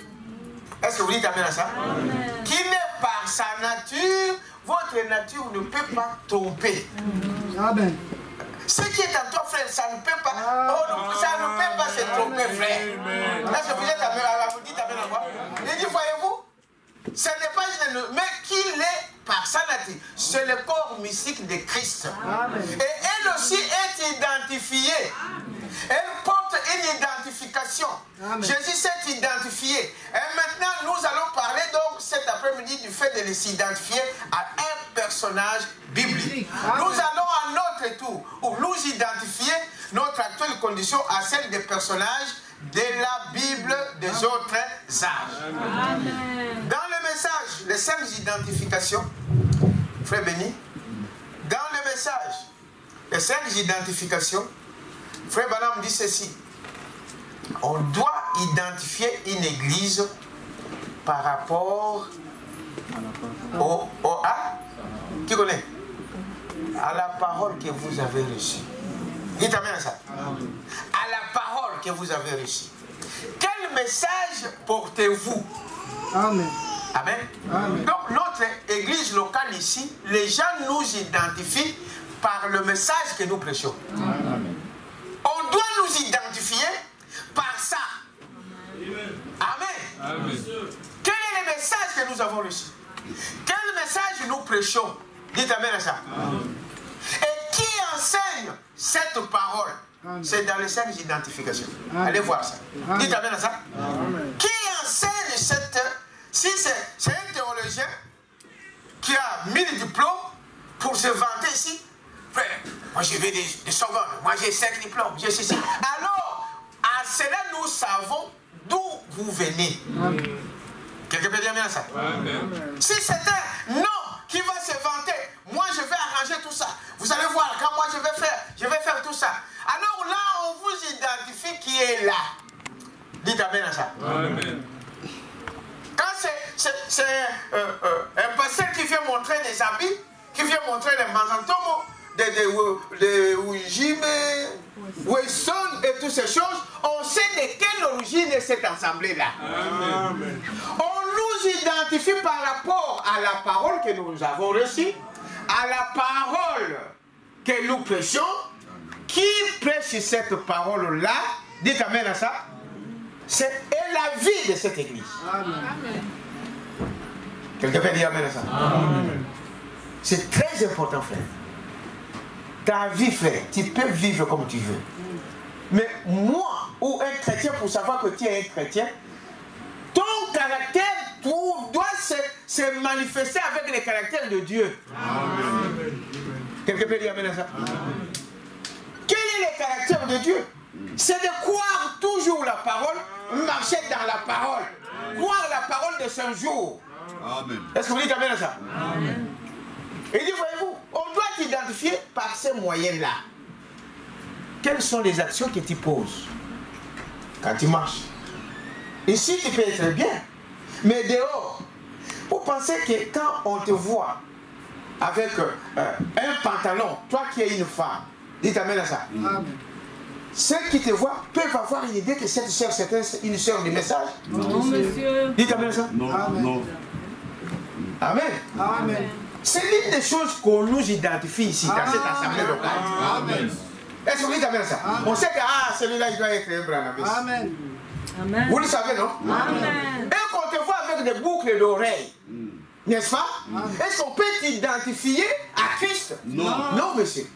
Est-ce que vous dites amen à ça? Amen. Qui l'est par sa nature, votre nature ne peut pas tromper. Amen. Ce qui est en toi, frère, ça ne peut pas, ça ne peut pas se tromper, frère. Amen. Est-ce que vous êtes amen, vous dites amen à moi? Il dit, voyez-vous, ce n'est pas une, mais qui l'est par sa nature. C'est le corps mystique de Christ. Amen. Et elle aussi est identifiée. Elle porte une identification. Amen. Jésus s'est identifié. Et maintenant, nous allons parler donc cet après-midi du fait de s'identifier à un personnage biblique. Amen. Nous allons à notre tour où nous identifier notre actuelle condition à celle des personnages de la Bible des autres âges. Amen. Dans le message, les 5 identifications, frère Béni, dans le message, les 5 identifications, frère Branham dit ceci: on doit identifier une église par rapport qui connaît? À la parole que vous avez reçue. Dites amen à ça. À la parole que vous avez reçue. Quel message portez-vous? Amen. Amen. Amen. Donc notre église locale ici, les gens nous identifient par le message que nous prêchons. Amen. On doit nous identifier par ça. Amen. Amen. Quel est le message que nous avons reçu? Quel message nous prêchons? Dites amen à ça. Amen. Et qui enseigne cette parole? Amen. C'est dans les 5 identifications. Amen. Allez voir ça. Amen. Dites amen à ça. Amen. Qui enseigne cette... Si c'est un théologien qui a 1000 diplômes pour se vanter ici, frère, moi j'ai des secondes, moi j'ai 5 diplômes, j'ai ceci. Alors, à cela nous savons d'où vous venez. Amen. Quelqu'un peut dire bien ça? Amen. Si c'est un nom qui va se vanter, moi je vais arranger tout ça. Vous allez voir, quand moi je vais faire tout ça. Alors là, on vous identifie qui est là. Dites amen à ça. Amen. Quand c'est un pasteur qui vient montrer des habits, qui vient montrer les manzantomos, des Ujime, Wesson et toutes ces choses, on sait de quelle origine est cette assemblée-là. Amen. On nous identifie par rapport à la parole que nous avons reçue, à la parole que nous prêchons. Qui prêche cette parole-là, dites amen à ça, c'est la vie de cette église. Amen. Quelqu'un peut dire amen à ça? Amen. C'est très important, frère. Ta vie, frère, tu peux vivre comme tu veux. Mais moi, ou un chrétien, pour savoir que tu es un chrétien, ton caractère doit se manifester avec le caractère de Dieu. Amen. Quelqu'un peut dire amen à ça? Quel est le caractère de Dieu? C'est de croire toujours la parole, marcher dans la parole, croire la parole de ce jour. Amen. Est-ce que vous dites amen à ça? Amen. Et il dit, voyez-vous, on doit t'identifier par ces moyens-là. Quelles sont les actions que tu poses quand tu marches? Ici, tu peux être bien, mais dehors, vous pensez que quand on te voit avec un pantalon, toi qui es une femme, dites amen à ça. Amen. Ceux qui te voient peuvent avoir une idée que cette sœur, c'est une sœur du message. Non, monsieur. Dites amen à ça. Non, Amen. non. Amen. Amen. C'est l'une des choses qu'on nous identifie ici, dans cette assemblée locale. Amen. Est-ce que vous dites amen à ça? On sait que celui-là, il doit être un Branhamis. Amen. Amen. Vous le savez, non? Amen. Et qu'on te voit avec des boucles d'oreilles, n'est-ce pas? Est-ce qu'on peut t'identifier à Christ? Non. Non, monsieur.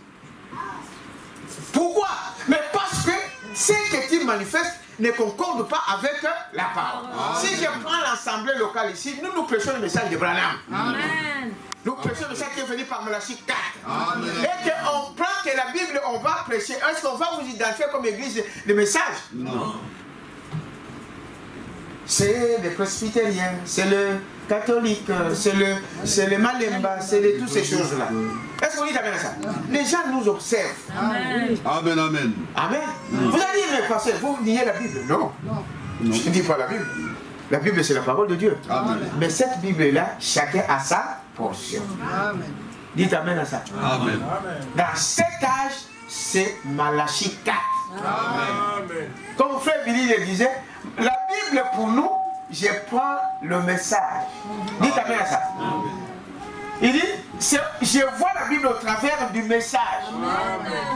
Pourquoi? Mais parce que ce que tu manifestes ne concorde pas avec la parole. Si je prends l'assemblée locale ici, nous prêchons le message de Branham. Amen. Nous prêchons le message qui est venu par Malachie 4. Amen. Et qu'on prend que la Bible, on va prêcher. Est-ce qu'on va vous identifier comme église de message? Non. C'est le presbytérien, c'est le catholique, c'est le malemba, c'est toutes ces choses-là. Est-ce que vous dites amen à ça? Les gens nous observent. Amen. Amen, amen. Amen. Vous allez dire, mais pasteur, vous niez la Bible? Non. Non. Je ne dis pas la Bible. La Bible, c'est la parole de Dieu. Amen. Mais cette Bible-là, chacun a sa portion. Amen. Dites amen à ça. Amen. Dans cet âge, c'est Malachie 4. Amen. Comme frère Billy le disait, la Bible pour nous, je prends le message. Dites amen à ça. Il dit, je vois la Bible au travers du message.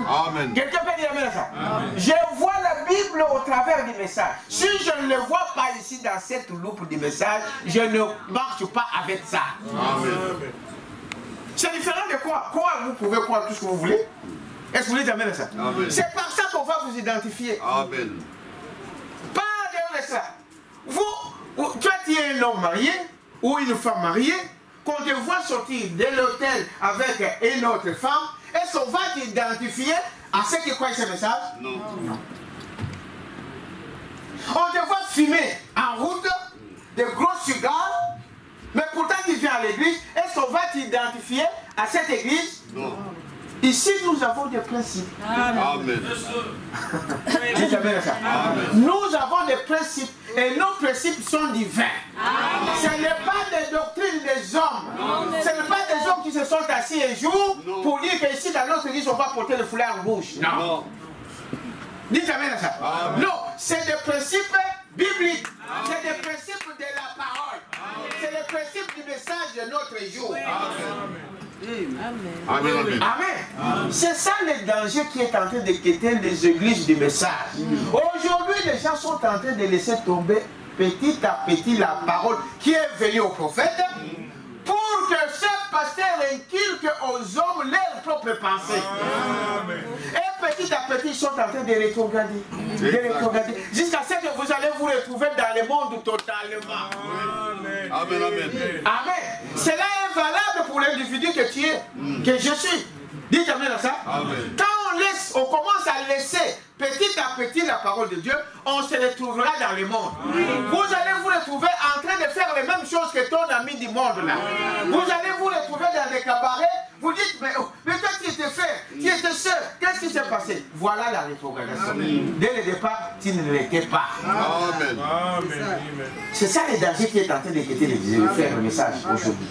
Amen. Quelqu'un peut dire amen à ça? Je vois la Bible au travers du message. Si je ne le vois pas ici dans cette loupe du message, je ne marche pas avec ça. Amen. C'est différent de quoi? Quoi vous pouvez croire tout ce que vous voulez? Est-ce que vous dites amen à ça? Amen. C'est par ça qu'on va vous identifier. Amen. Pas de ça. Vous, toi tu es un homme marié ou une femme mariée, qu'on te voit sortir de l'hôtel avec une autre femme, est-ce qu'on va t'identifier à ceux qui croient ce message? Non. On te voit fumer en route, de gros cigares, mais pourtant tu viens à l'église. Est-ce qu'on va t'identifier à cette église? Non. Ici, nous avons des principes. Amen. Dites amen à ça. Nous avons des principes et nos principes sont divins. Ce n'est pas des doctrines des hommes. Ce n'est pas des hommes qui se sont assis un jour pour dire qu'ici dans notre église on va porter le foulard rouge. Non. Dites amen à ça. Non, c'est des principes bibliques. C'est des principes de la parole. C'est le principe du message de notre jour. Amen. Amen. Amen. C'est ça le danger qui est en train de quitter les églises du message. Aujourd'hui, les gens sont en train de laisser tomber petit à petit la parole qui est venue au prophète pour que ce pasteur inculque aux hommes leurs propres pensées. Et petit à petit, ils sont en train de rétrograder. Jusqu'à ce que vous allez vous retrouver dans le monde totalement. Amen. Amen. Amen. Cela est valable pour l'individu que tu es, que je suis. Dites amen à ça. Amen. Quand on commence à laisser petit à petit la parole de Dieu, on se retrouvera dans le monde. Vous allez vous retrouver en train de faire les mêmes choses que ton ami du monde là. Vous allez vous retrouver dans des cabarets. Vous dites, mais toi tu étais frère, tu étais soeur, qu'est-ce qui s'est passé? Voilà la rétrogradation. Dès le départ, tu ne l'étais pas. Amen. C'est ça le danger qui est en train de quitter les frères, le message aujourd'hui.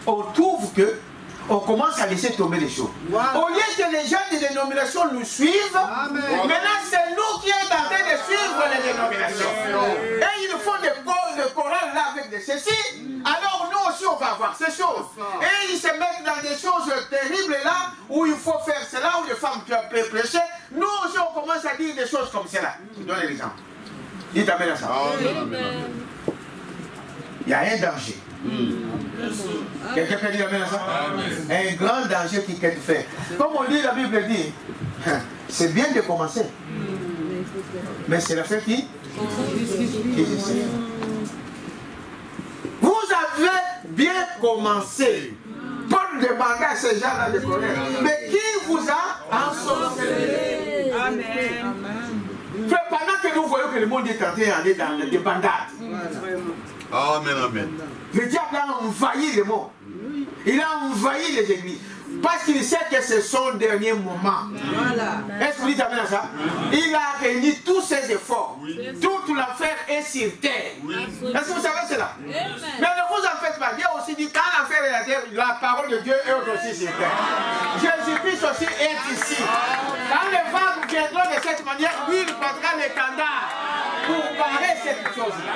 On trouve que on commence à laisser tomber les choses. Au lieu que les gens des dénominations nous suivent, maintenant c'est nous qui sommes en train de suivre les dénominations. Et ils font des chorales là avec des ceci. Alors nous aussi on va avoir ces choses. Et ils se mettent dans des choses terribles là, où il faut faire cela, où les femmes peuvent prêcher. Nous aussi on commence à dire des choses comme cela. Je donne l'exemple. Dites amen à ça. Il y a un danger. Quelqu'un peut dire amen à ça? Un grand danger qui peut faire. Comme on dit, la Bible dit, c'est bien de commencer. Mais c'est la fin qui décide. Vous avez bien commencé. Paul demanda à ces gens-là de connaître. Mais qui vous a ensorcelé? Amen. Pendant que nous voyons que le monde est en train d'aller dans des bandades. Amen. Amen. Le diable a envahi le monde. Il a envahi les églises. Parce qu'il sait que ce sont les derniers moments. Est-ce que vous dites amen à ça? Il a réuni tous ses efforts. Toute l'affaire est sur terre. Est-ce que vous savez cela? Mais ne vous en faites pas. Dieu aussi dit quand l'affaire est à terre, la parole de Dieu est aussi sur terre. Jésus-Christ aussi est ici. Quand les femmes viendront de cette manière, lui il prendra l'étendard pour barrer cette chose-là.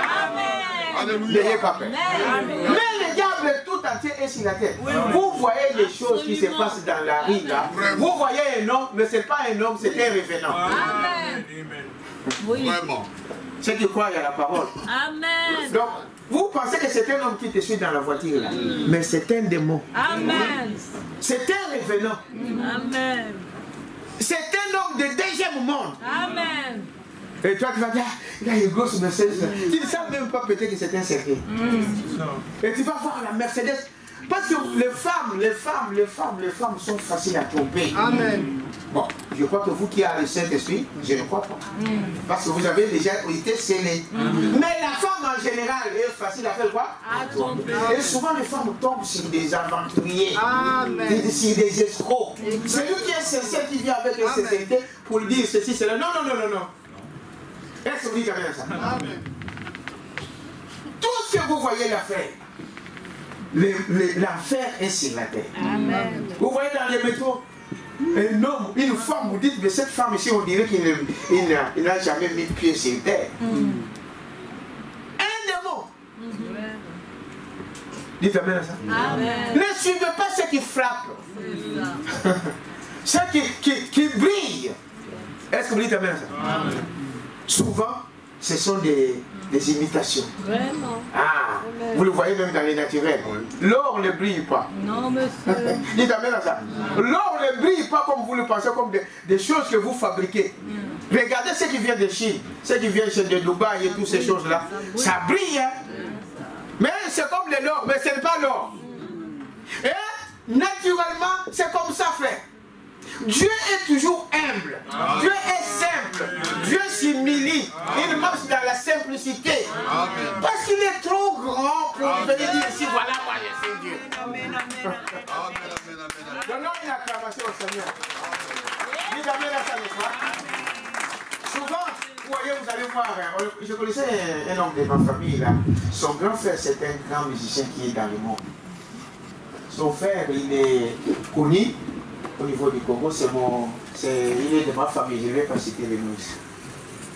N'ayez pas peur. Mais le diable tout entier est sur la terre. Vous voyez les choses qui se passent dans la rue là. Vous voyez un homme, mais ce n'est pas un homme, c'est un revenant. Amen. Vraiment. Ceux qui croient à la parole. Amen. Donc, vous pensez que c'est un homme qui te suit dans la voiture là. Mais c'est un démon. Amen. C'est un revenant. Amen. C'est un homme de deuxième monde. Amen. Et toi tu vas dire, il a une grosse Mercedes. Tu ne sais même pas peut-être que c'est un secret. Et tu vas voir la Mercedes. Parce que les femmes sont faciles à tromper. Amen. Bon, je crois que vous qui avez le Saint-Esprit, je ne crois pas. Parce que vous avez déjà été scellés. Mais la femme en général est facile à faire quoi? À tromper. Et souvent les femmes tombent sur des aventuriers, sur des escrocs. C'est lui qui est sincère qui vient avec la sincérité pour lui dire ceci, cela. Non. Est-ce que vous dites amen à ça? Amen. Tout ce que vous voyez l'affaire, l'affaire est sur la terre. Amen. Vous voyez dans les métros, un homme, une femme, vous dites, mais cette femme ici, on dirait qu'il n'a jamais mis pied sur terre. Un démon. Dites amen à ça. Amen. Ne suivez pas ceux qui frappent. Ceux qui brillent. Est-ce que vous dites amen à ça? Amen. Souvent, ce sont des imitations. Vraiment. Ah, vous le voyez même dans les naturels. L'or ne brille pas. Non, monsieur. Dites amen à ça. L'or ne brille pas comme vous le pensez, comme des choses que vous fabriquez. Regardez ce qui vient de Chine, ce qui vient de Dubaï et toutes ces choses-là. Ça brille, hein? Mais c'est comme de l'or, mais ce n'est pas l'or. Et naturellement, c'est comme ça, frère. Dieu est toujours un. humble. Dieu est simple. Dieu s'humilie. Il marche dans la simplicité. Amen. Parce qu'il est trop grand pour venir dire ici, voilà, moi je suis Dieu. Amen, amen, amen. Donnons une acclamation au Seigneur. Dites amen à ça, n'est-ce pas? Souvent, vous voyez, vous allez voir, je connaissais un homme de ma famille là. Son grand frère, c'est un grand musicien qui est dans le monde. Son frère, il est connu au niveau du Congo, il est de ma famille, je ne vais pas citer les noms.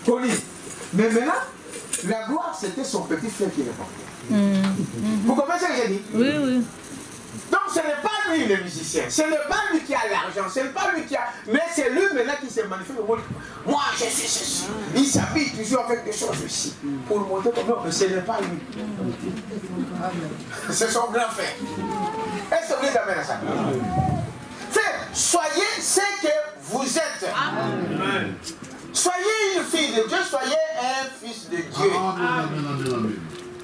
Connu. Mais maintenant, la gloire, c'était son petit frère qui le portait. Vous comprenez ce que j'ai dit? Oui, oui. Donc ce n'est pas lui le musicien, ce n'est pas lui qui a l'argent, ce n'est pas lui qui a... Mais c'est lui maintenant qui se manifeste au monde. Moi je suis ceci. Il s'habille toujours avec des choses ici. Pour le montrer comme non, mais ce n'est pas lui. C'est son grand frère. Est-ce que vous êtes à ça? Frère, soyez ce que vous êtes. Amen. Soyez une fille de Dieu, soyez un fils de Dieu. Amen.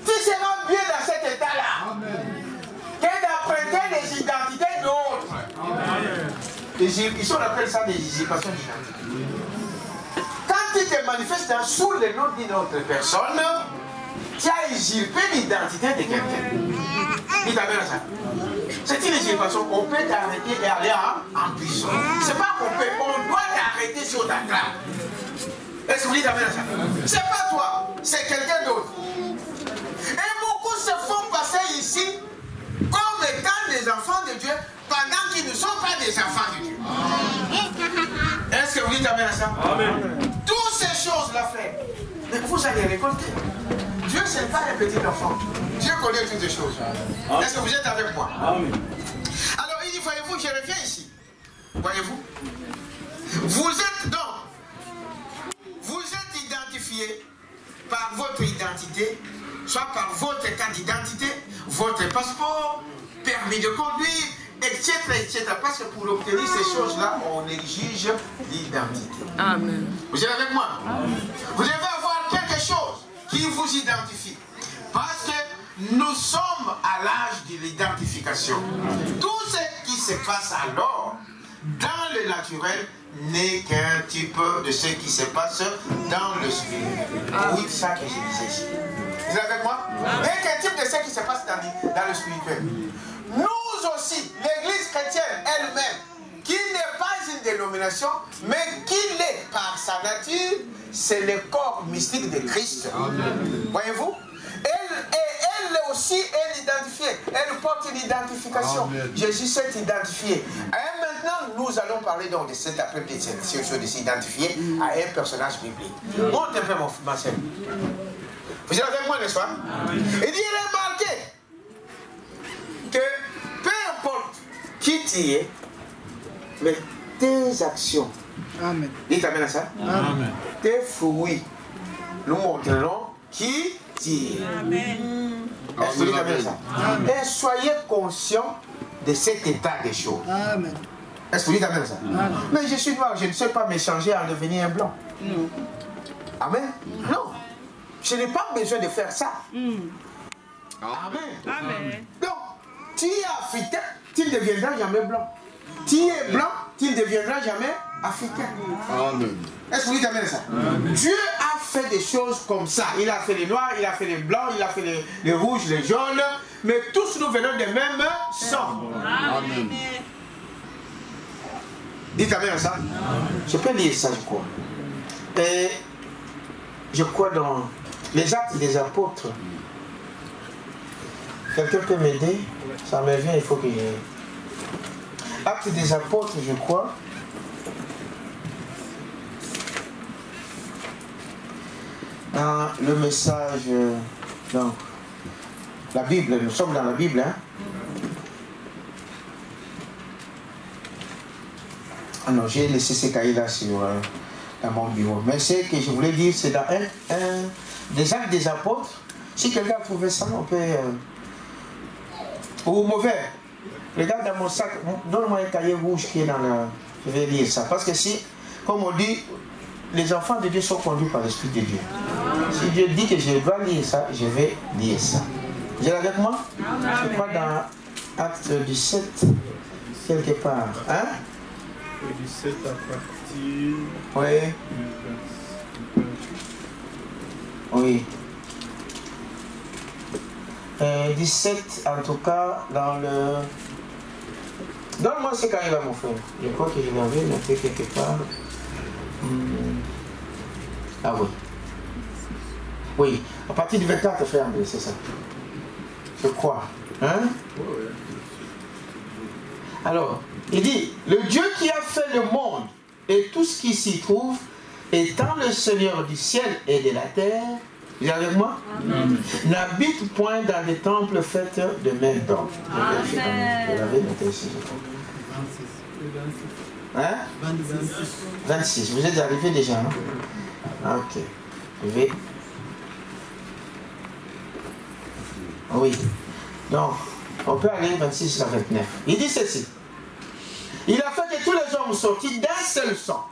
Tu seras bien dans cet état-là. Que d'apprêter les identités d'autres. Ici on appelle ça des usurpations d'identité. Quand tu te manifestes sous le nom d'une autre personne, tu as usurpé l'identité de quelqu'un. Dites amen à ça. C'est une usurpation. On peut t'arrêter et aller en prison. C'est pas qu'on peut, on doit t'arrêter sur ta clame. Est-ce que vous dites amen à ça? C'est pas toi, c'est quelqu'un d'autre. Et beaucoup se font passer ici comme étant des enfants de Dieu pendant qu'ils ne sont pas des enfants de Dieu. Est-ce que vous dites amen à ça? Amen. Toutes ces choses-là, frère, mais vous allez récolter. Dieu, ce n'est pas un petit enfant. Dieu connaît toutes les choses. Est-ce que vous êtes avec moi? Amen. Alors il dit, voyez-vous, je reviens ici. Voyez-vous? Vous êtes donc, vous êtes identifié par votre identité, soit par votre carte d'identité, votre passeport, permis de conduire, etc., etc. Parce que pour obtenir ces choses-là, on exige l'identité. Amen. Vous êtes avec moi? Amen. Vous devez avoir quelque chose qui vous identifie. Parce que nous sommes à l'âge de l'identification. Tout ce qui se passe alors, dans le naturel, n'est qu'un type de ce qui se passe dans le spirituel. Oui, c'est ça que je disais ici. Vous êtes avec moi? N'est qu'un type de ce qui se passe dans le spirituel. Nous aussi, l'Église chrétienne elle-même, qui n'est pas une dénomination, mais qui l'est par sa nature, c'est le corps mystique de Christ. Voyez-vous? Elle aussi est identifiée. Elle porte une identification. Amen. Jésus s'est identifié. Et maintenant, nous allons parler donc de cet après-midi, de cette chose de s'identifier à un personnage biblique. Monte un peu ma sœur. Vous êtes avec moi, n'est-ce pas? Il dit, remarquez que peu importe qui tu es, mais tes actions, amen. Dites amen à ça. Amen. Tes fruits nous montreront qui tu es. Amen. Est-ce que vous dites amen à ça? Amen. Et soyez conscients de cet état des choses. Amen. Est-ce que vous dites amen à ça? Amen. Mais je suis noir, je ne sais pas m'échanger en devenir un blanc. Non. Amen. Non. Je n'ai pas besoin de faire ça. Amen. Amen. Donc, tu es africain, tu ne deviendras jamais blanc. Tu es blanc, tu ne deviendras jamais africain. Amen. Est-ce que vous dites amen à ça? Amen. Dieu a fait des choses comme ça. Il a fait les noirs, il a fait les blancs, il a fait les rouges, les jaunes. Mais tous nous venons des mêmes sang. Amen. Dites amen à ça. Amen. Je peux lire ça, je crois. Et je crois dans les Actes des Apôtres. Quelqu'un peut m'aider? Ça me vient, il faut que je... Actes des Apôtres, je crois. Dans le message, dans la Bible, nous sommes dans la Bible, hein? Ah non, j'ai laissé ces cahiers-là dans mon bureau. Mais ce que je voulais dire, c'est dans un des Actes des Apôtres. Si quelqu'un a trouvé ça, on peut... ou mauvais. Regarde dans mon sac, donne-moi un cahier rouge qui est dans la... Je vais lire ça. Parce que si, comme on dit, les enfants de Dieu sont conduits par l'Esprit de Dieu. Si Dieu dit que je dois lire ça, je vais lire ça. Vous êtes avec moi? Je crois dans Acte 17, quelque part. Hein? Le 17 à partir Oui. du 20. Oui. 17, en tout cas, dans le... Donne-moi ce qu'il va, mon frère. Je crois que je l'avais noté quelque part. Ah oui. Oui, à partir du 24, frère André, c'est ça. Je crois. Hein? Alors, il dit, le Dieu qui a fait le monde et tout ce qui s'y trouve, étant le Seigneur du ciel et de la terre, vous êtes avec moi? N'habite point dans des temples faits de mains d'hommes. Je l'avais noté ici, je crois. Hein? 26. Vous êtes arrivé déjà, non? Ok. Je vais... Oui. Donc, on peut aller 26 à 29. Il dit ceci. Il a fait que tous les hommes sortis d'un seul sang.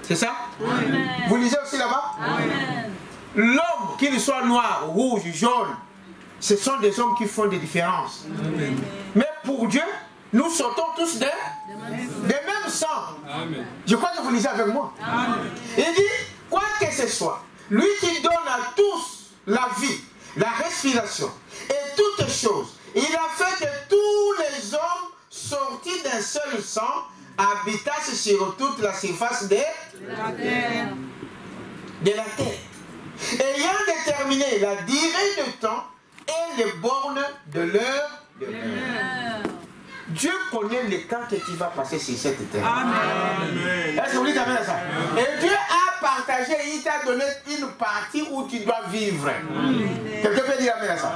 C'est ça? Amen. Vous lisez aussi là-bas? Amen. L'homme, qu'il soit noir, rouge, jaune, ce sont des hommes qui font des différences. Amen. Mais pour Dieu, nous sortons tous des mêmes sangs. Amen. Je crois que vous lisez avec moi. Amen. Il dit, quoi que ce soit, lui qui donne à tous la vie, la respiration et toutes choses, il a fait que tous les hommes sortis d'un seul sang habitassent sur toute la surface de La terre. ayant déterminé la durée de temps et les bornes de l'heure de l'heure. Dieu connaît le temps que tu vas passer sur cette terre. Amen. Est-ce que vous dites amen à ça? Et Dieu a partagé, il t'a donné une partie où tu dois vivre. Quelqu'un peut dire amen à ça?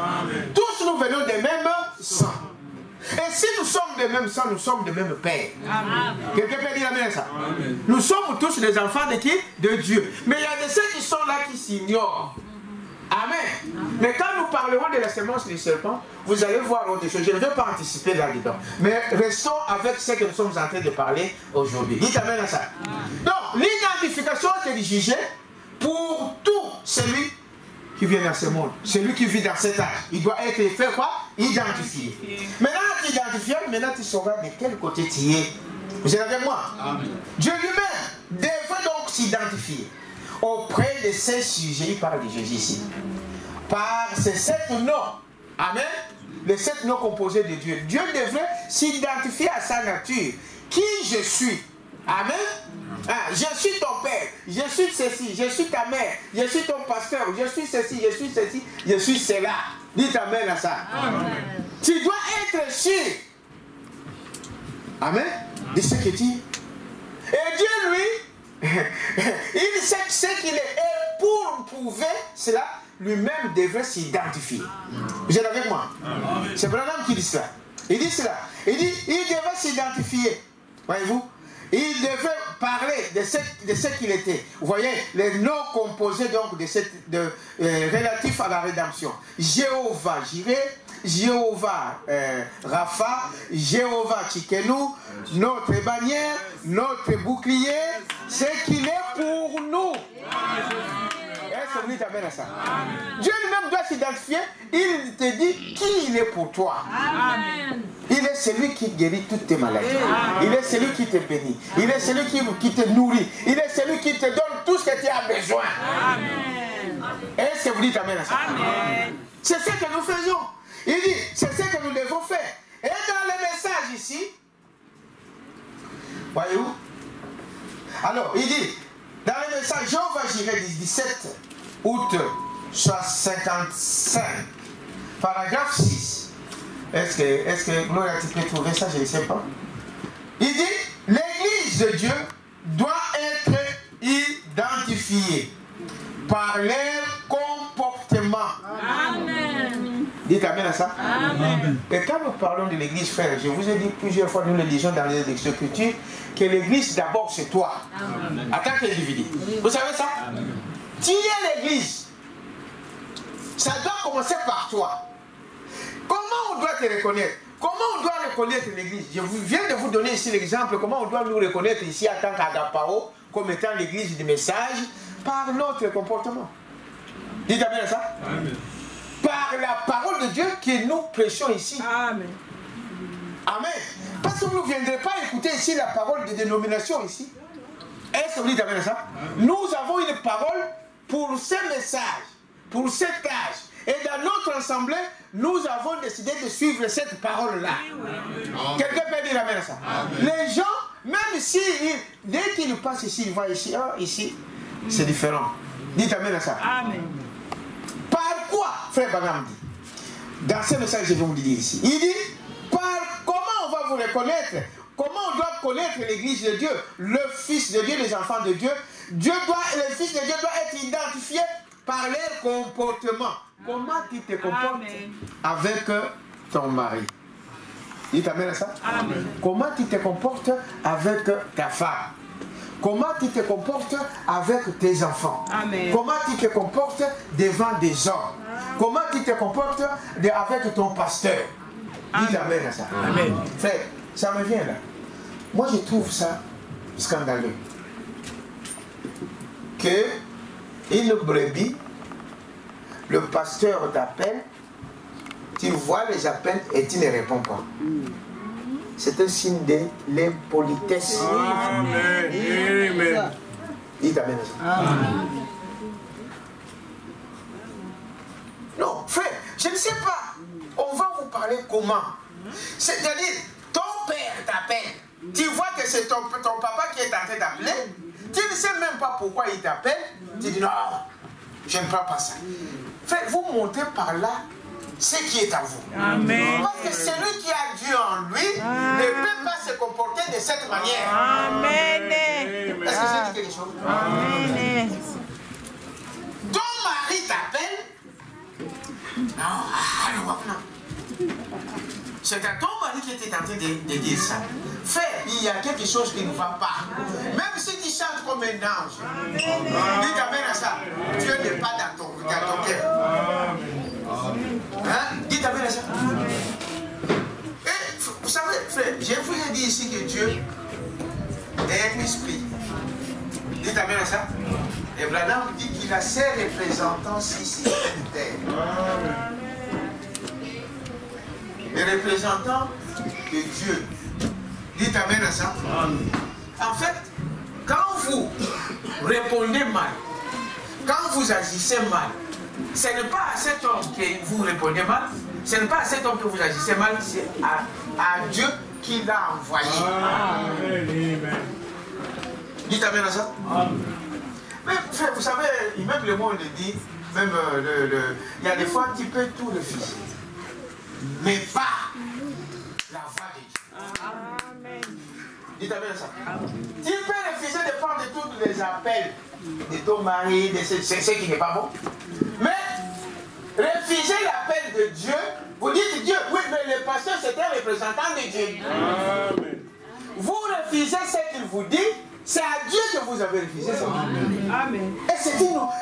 Tous nous venons des mêmes sangs. Et si nous sommes des mêmes sangs, nous sommes des mêmes pères. Quelqu'un peut dire amen à ça? Nous sommes tous les enfants de qui? De Dieu. Mais il y a de ceux qui sont là qui s'ignorent. Amen. Mais quand nous parlerons de la sémence du serpent, vous allez voir autre chose. Je ne vais pas anticiper là-dedans. Mais restons avec ce que nous sommes en train de parler aujourd'hui. Dites amen à ça. Donc, l'identification est jugée pour tout celui qui vient dans ce monde. Celui qui vit dans cet âge. Il doit être fait quoi? Identifié. Maintenant, tu identifies, maintenant tu sauras de quel côté tu es. Vous êtes avec moi? Amen. Dieu lui-même devrait donc s'identifier auprès de ces sujets. Il parle de Jésus ici. Par ces 7 noms. Amen. Les 7 noms composés de Dieu. Dieu devrait s'identifier à sa nature. Qui je suis. Amen. Ah, je suis ton père. Je suis ceci. Je suis ta mère. Je suis ton pasteur. Je suis ceci. Je suis ceci. Je suis cela. Dites amen à ça. Amen. Tu dois être sûr. Amen. De ce que tu es. Et Dieu, lui, il sait ce qu'il est. Et pour prouver cela, lui-même devrait s'identifier. Vous êtes avec moi? C'est Branham qui dit cela. Il dit cela. Il dit, il devrait s'identifier. Voyez-vous? Il devait parler de ce qu'il était. Vous voyez, les noms composés donc relatifs à la rédemption. Jéhovah Jireh, Jéhovah Rapha, Jéhovah Tchikenu, notre bannière, notre bouclier, ce qu'il est pour nous. Est-ce que vous dites amen à ça? Dieu lui-même doit s'identifier. Il te dit qui il est pour toi. Amen. Il est celui qui guérit toutes tes maladies. Il est celui qui te bénit. Il est celui qui te nourrit. Il est celui qui te donne tout ce que tu as besoin. Amen. Est-ce que vous dites amen à ça? Amen. C'est ce que nous faisons. Il dit, c'est ce que nous devons faire. Et dans le message ici, voyez-vous? Alors, il dit, dans le message, Jéhovah Jireh, 17 août 55, paragraphe 6. Est-ce que Gloria, tu peux trouver ça? Je ne sais pas. Il dit, l'église de Dieu doit être identifiée par leur comportement. Amen. Dites amen à ça. Amen. Et quand nous parlons de l'église, frère, je vous ai dit plusieurs fois, nous le disons dans les Écritures, que l'église d'abord c'est toi, en tant qu'individu. Vous savez ça? Tu es l'église. Ça doit commencer par toi. Comment on doit te reconnaître? Comment on doit reconnaître l'église? Je viens de vous donner ici l'exemple, comment on doit nous reconnaître ici en tant qu'Agapao, comme étant l'église du message, par notre comportement. Dites amen à ça. Amen. Par la parole de Dieu que nous prêchons ici. Amen. Amen. Parce que vous ne viendrez pas écouter ici la parole de dénomination ici. Est-ce que vous dites amen à ça? Nous avons une parole pour ce message, pour cet âge. Et dans notre assemblée, nous avons décidé de suivre cette parole-là. Quelqu'un peut dire amen à ça? Les gens, même si, dès qu'ils passent ici, ils voient ici, ici, c'est différent. Dites amen à ça. Amen. Par quoi, frère Branham dit, dans ce message, je vais vous le dire ici, il dit, comment on va vous reconnaître? Comment on doit connaître l'église de Dieu, le Fils de Dieu, les enfants de Dieu? Le Fils de Dieu doit être identifié par leur comportement. Comment tu te comportes avec ton mari? Dites amen à ça. Amen. Comment tu te comportes avec ta femme? Comment tu te comportes avec tes enfants? Amen. Comment tu te comportes devant des hommes? Comment tu te comportes avec ton pasteur? Dites amen à ça. Amen. Frère, ça me vient là. Moi je trouve ça scandaleux. Que une brebis, le pasteur t'appelle, tu vois les appels et tu ne réponds pas. C'est un signe de l'impolitesse. Amen. Amen. Dites amen à ça. Non, frère, je ne sais pas. On va vous parler comment. C'est-à-dire, ton père t'appelle. Tu vois que c'est ton papa qui est en train d'appeler. Tu ne sais même pas pourquoi il t'appelle. Tu dis non, je ne prends pas ça. Frère, vous montez par là ce qui est à vous. Amen. Parce que celui qui a Dieu en lui ne peut pas se comporter de cette manière. Amen. Est-ce que j'ai dit quelque chose? Amen. Ton mari t'appelle. Non. C'est à ton mari qui était en train de dire ça. Frère, il y a quelque chose qui ne va pas. Même si tu chantes comme un ange, dis amen à ça. Dieu n'est pas dans ton cœur. Hein? Dites amen à ça. Et vous savez, frère, je vous ai dit ici que Dieu est un esprit. Dites amen à ça. Et Branham dit qu'il a ses représentants ici sur terre. Les représentants de Dieu. Dites amen à ça. En fait, quand vous répondez mal, quand vous agissez mal, ce n'est pas à cet homme que vous répondez mal, ce n'est pas à cet homme que vous agissez mal, c'est à Dieu qui l'a envoyé. Amen. Dites amen à ça. Mais frère, vous savez, même le monde le dit, même il y a des fois tu peux tout refuser, mais pas la voix de Dieu. Amen. Dites amen à ça. Tu peux refuser de prendre tous les appels de ton mari, de ce qui n'est pas bon, mais refuser l'appel de Dieu, vous dites Dieu, oui, mais le pasteur c'est un représentant de Dieu. Amen. Vous refusez ce qu'il vous dit, c'est à Dieu que vous avez refusé ça. Amen. Et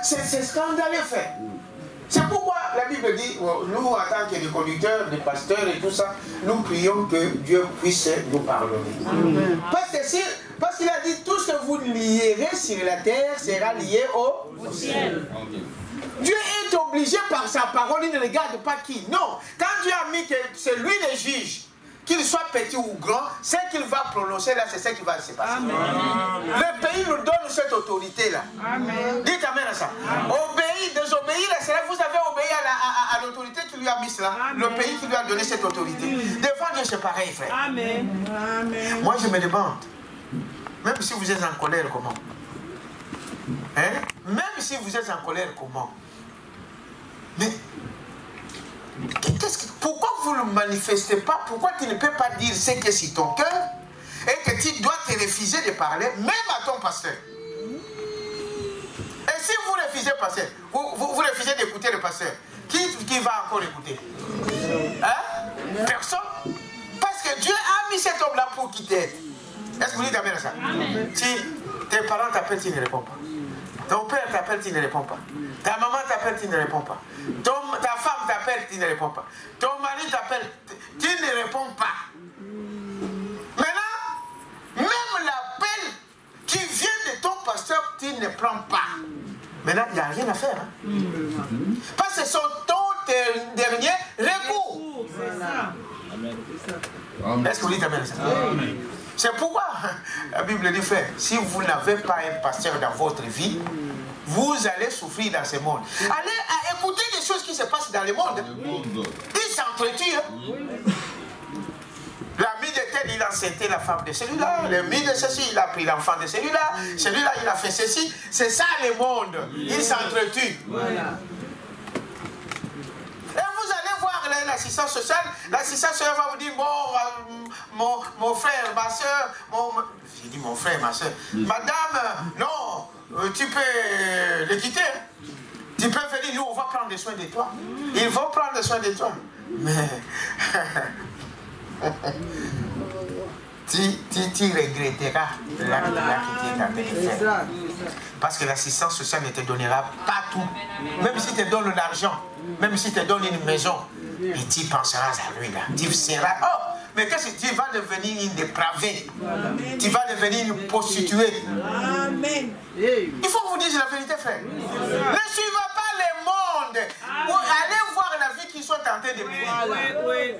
c'est scandaleux fait. C'est pourquoi la Bible dit, nous en tant que des conducteurs, des pasteurs et tout ça, nous prions que Dieu puisse nous pardonner. Parce qu'il a dit, tout ce que vous lierez sur la terre sera lié au ciel. Dieu est obligé par sa parole, il ne regarde pas qui. Non, quand Dieu a mis que c'est lui le juge, qu'il soit petit ou grand, ce qu'il va prononcer là, c'est ce qui va se passer. Amen. Le pays nous donne cette autorité-là. Amen. Dites amen à ça. Obéir, désobéir, c'est là, vous avez obéi à l'autorité qui lui a mis cela. Amen. Le pays qui lui a donné cette autorité. Devant Dieu, c'est pareil, frère. Amen. Amen. Moi, je me demande, même si vous êtes en colère, comment? Hein? Même si vous êtes en colère, comment? Mais pourquoi vous ne le manifestez pas? Pourquoi tu ne peux pas dire ce qui est sur ton cœur et que tu dois te refuser de parler, même à ton pasteur? Et si vous refusez pasteur, vous refusez d'écouter le pasteur, qui va encore écouter? Hein? Personne. Parce que Dieu a mis cet homme-là pour qui t'aide. Est-ce que vous dites amen à ça? Amen. Si tes parents t'appellent, tu ne réponds pas. Ton père t'appelle, tu ne réponds pas. Ta maman t'appelle, tu ne réponds pas. Ta femme t'appelle, tu ne réponds pas. Ton mari t'appelle, tu ne réponds pas. Maintenant, même l'appel qui vient de ton pasteur, tu ne prends pas. Maintenant, il n'y a rien à faire. Hein? Parce que c'est ton dernier recours. C'est ça. Est-ce que vous dites amen? C'est pourquoi la Bible dit, frère, si vous n'avez pas un pasteur dans votre vie, vous allez souffrir dans ce monde. Allez à écouter des choses qui se passent dans le monde. Ils s'entretuent. L'ami de tel, il a enceinté la femme de celui-là. L'ami de ceci, il a pris l'enfant de celui-là. Celui-là, il a fait ceci. C'est ça le monde. Ils s'entretuent. Voilà. Et vous allez voir l'assistance sociale. L'assistance sociale va vous dire, bon, mon frère, ma soeur, j'ai dit mon frère, ma soeur. Madame, non, tu peux le quitter. Tu peux venir, nous, on va prendre soin de toi. Ils vont prendre soin de toi. Mais tu regretteras l'acte que tu es en train de faire. Parce que l'assistance sociale ne te donnera pas tout. Même si tu donnes l'argent, même si tu donnes une maison, et tu penseras à lui là. Tu seras, oh, mais qu'est-ce que tu vas devenir une dépravée? Tu vas devenir une prostituée. Amen. Il faut que vous disiez la vérité, frère. Ne suivez pas le monde. Allez voir la vie qu'ils sont en train de mener. Oui.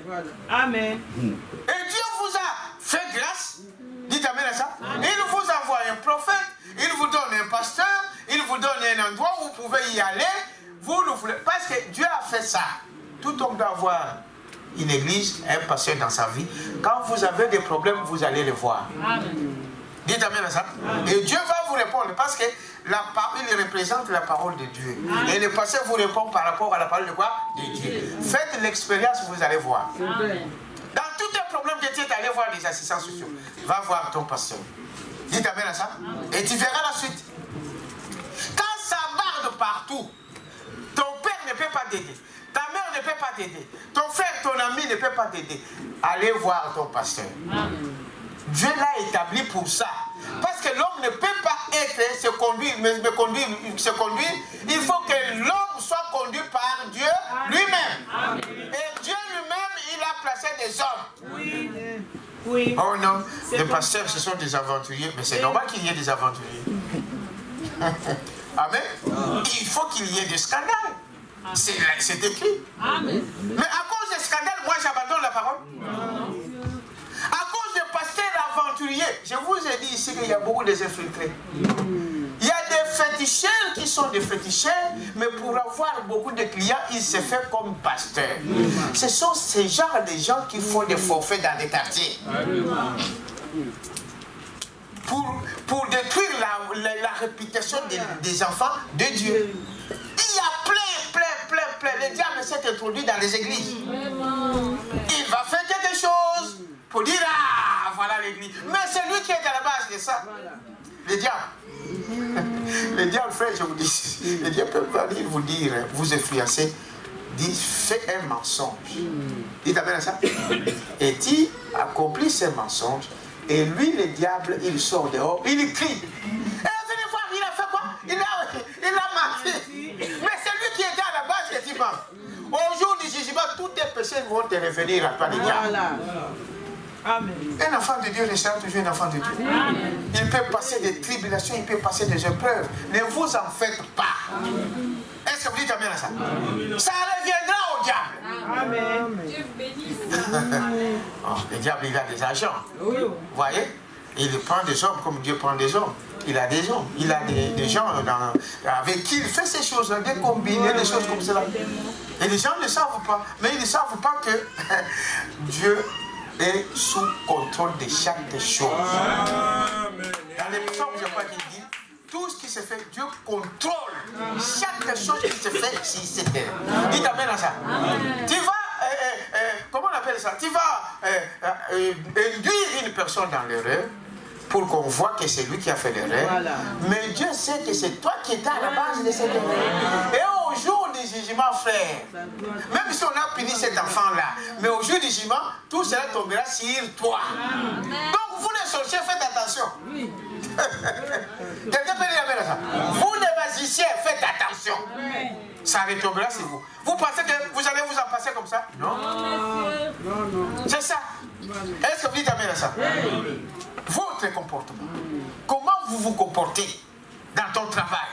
Amen. Et Dieu vous a fait grâce. Dites amen à ça. Il vous envoie un prophète, il vous donne un pasteur, il vous donne un endroit où vous pouvez y aller. Vous le voulez. Parce que Dieu a fait ça. Tout homme doit avoir une église, un pasteur dans sa vie. Quand vous avez des problèmes, vous allez le voir. Amen. Dites amen à ça. Et Dieu va vous répondre parce que la parole, il représente la parole de Dieu. Et le pasteur vous répond par rapport à la parole de quoi? De Dieu. Faites l'expérience, vous allez voir. Amen. Dans tous les problèmes que tu es allé voir les assistants sociaux, va voir ton pasteur. Dites amen à ça. Et tu verras la suite. Quand ça barde partout, ton père ne peut pas t'aider. Ta mère ne peut pas t'aider. Ton frère, ton ami ne peut pas t'aider. Allez voir ton pasteur. Amen. Dieu l'a établi pour ça. Parce que l'homme ne peut pas se conduire. Il faut que l'homme soit conduit par Dieu lui-même. Et Dieu lui-même, il a placé des hommes. Oui. Oh non, les pasteurs, ce sont des aventuriers. Mais c'est normal qu'il y ait des aventuriers. Amen. Il faut qu'il y ait des scandales. C'est écrit. Amen. Mais à cause des scandales, moi j'abandonne la parole. À cause des pasteurs aventuriers, je vous ai dit ici qu'il y a beaucoup de infiltrés. Il y a des féticheurs qui sont des féticheurs, mais pour avoir beaucoup de clients, ils se font comme pasteurs. Ce sont ces genres de gens qui font des forfaits dans des quartiers. Pour détruire la réputation des enfants de Dieu. Il y a plein. Le diable s'est introduit dans les églises. Il va faire quelque chose pour dire, ah, voilà l'église. Mais c'est lui qui est à la base de ça. Le diable. Le diable, frère, je vous dis, le diable peut venir vous dire, vous influencer, dit, fais un mensonge. Dites amen à ça. Et tu accomplis ce mensonge. Et lui, le diable, il sort dehors, il crie. Et venez voir, il a fait quoi? Il a menti. Mais c'est lui qui était à la base que tu penses. Au jour du jugement, tous tes péchés vont te revenir à toi, le diable. Amen. Un enfant de Dieu restera toujours un enfant de Dieu. Amen. Il peut passer des tribulations, il peut passer des épreuves. Ne vous en faites pas. Est-ce que vous dites amen à ça? Amen. Ça reviendra au diable. Amen. Dieu bénisse. Oh, le diable, il a des agents. Oui. Vous voyez? Il prend des hommes comme Dieu prend des hommes. Il a des hommes. Il a des gens avec qui il fait ces choses-là, des combines, des choses comme cela. Et les gens ne savent pas. Mais ils ne savent pas que Dieu est sous contrôle de chaque chose. Dans les psaumes, je crois qu'il dit, tout ce qui se fait, Dieu contrôle chaque chose qui se fait sur cette terre. Dites amen à ça. Tu vas, comment on appelle ça? Tu vas induire une personne dans l'erreur pour qu'on voit que c'est lui qui a fait l'erreur. Voilà. Mais Dieu sait que c'est toi qui es à la base de cette erreur. Et au jour du jugement, frère, même si on a puni cet enfant-là, mais au jour du jugement, tout cela tombera sur toi. Donc vous les sorciers, faites attention. Quelqu'un peut dire amen à ça? Vous les magiciens, faites attention. Ça retombera sur vous. Vous pensez que vous allez vous en passer comme ça? Non. C'est ça. Est-ce que vous dites amen à ça? Votre comportement. Comment vous vous comportez dans ton travail?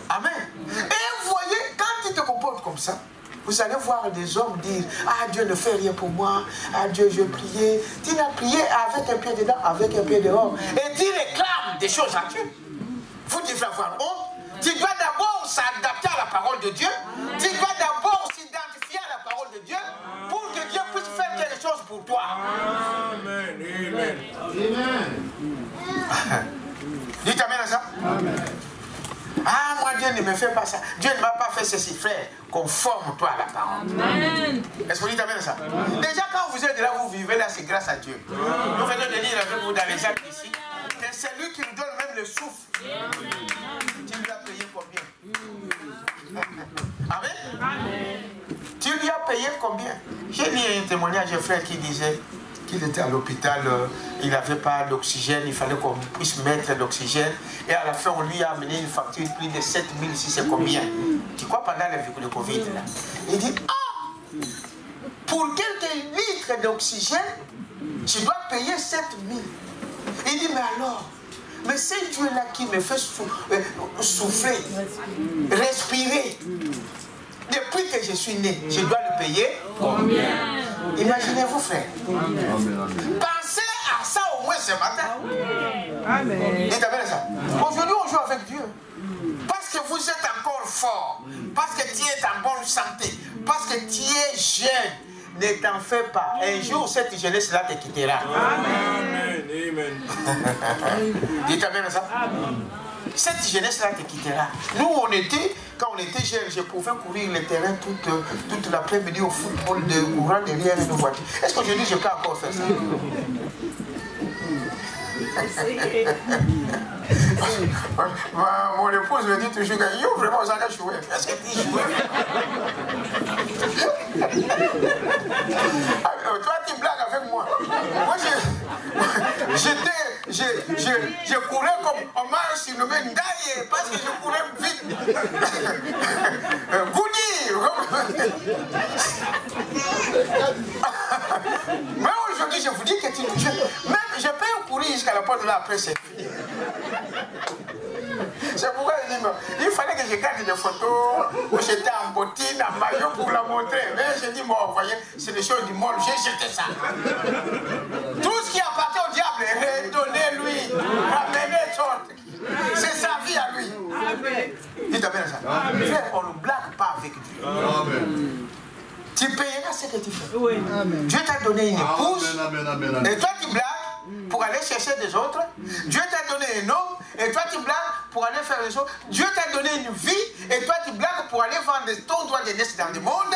Amen. Et vous voyez, quand tu te comportes comme ça, vous allez voir des hommes dire, ah Dieu ne fait rien pour moi, ah Dieu je priais. Tu n'as prié avec un pied dedans, avec un pied dehors. Et tu réclames des choses à Dieu. Vous devez avoir honte. Tu dois d'abord s'adapter à la parole de Dieu. Tu dois d'abord s'identifier à la parole de Dieu pour que Dieu puisse faire quelque chose pour toi. Amen. Amen. Dites amen à ça. Amen. Ah, moi Dieu ne me fait pas ça. Dieu ne m'a pas fait ceci, frère. Conforme-toi à la parole. Amen. Est-ce que vous dites amen à ça? Déjà quand vous êtes là, vous vivez là, c'est grâce à Dieu. Nous venons de lire avec vous dans les actes ici. C'est lui qui nous donne même le souffle. Tu lui as payé combien? Amen. Amen. Tu lui as payé combien? J'ai lu un témoignage d'un frère qui disait qu'il était à l'hôpital, il n'avait pas d'oxygène, il fallait qu'on puisse mettre l'oxygène. Et à la fin, on lui a amené une facture de plus de 7000 ici, c'est combien? Tu crois pendant le Covid là? Il dit, ah, pour quelques litres d'oxygène, je dois payer 7000. Il dit, mais alors, mais c'est Dieu là qui me fait souffler, respirer. Depuis que je suis né, je dois le payer combien? Imaginez-vous, frère. Pensez à ça au moins ce matin. Amen. Dites amen à ça. Aujourd'hui, on joue avec Dieu. Parce que vous êtes encore fort. Parce que tu es en bonne santé. Parce que tu es jeune. Ne t'en fais pas. Un jour, cette jeunesse-là te quittera. Amen. Amen. Dites amen à ça. Amen. Cette jeunesse-là te quittera. Nous, quand on était jeunes, je pouvais courir le terrain toute l'après-midi au football de courant derrière une voiture. Est-ce qu'aujourd'hui, je peux encore faire ça? Mon épouse me dit toujours que yo, vraiment, ça va jouer. Est-ce que tu joues? Toi, tu blagues avec moi. Moi, je courais comme on m'a surnommé Ndaye parce que je courais vite. Goudi. Mais aujourd'hui, je vous dis que même je peux courir jusqu'à la porte de là après, c'est fini. C'est pourquoi je dis, il fallait que je garde des photos où j'étais en bottine, en maillot pour la montrer. Mais je dis, bon, vous voyez, c'est des choses du monde, j'ai jeté ça. Tout ce qui appartient au diable, redonnez-lui, ramenez sorte. C'est sa vie à lui. Dites amen à ça. Frère, on ne blague pas avec Dieu. Amen. Tu payeras ce que tu fais. Oui. Dieu t'a donné une épouse. Amen. Et toi, tu blagues pour aller chercher des autres. Dieu t'a donné un homme. Et toi, tu blagues pour aller faire des choses. Dieu t'a donné une vie. Et toi, tu blagues pour aller vendre ton droit de naissance dans le monde.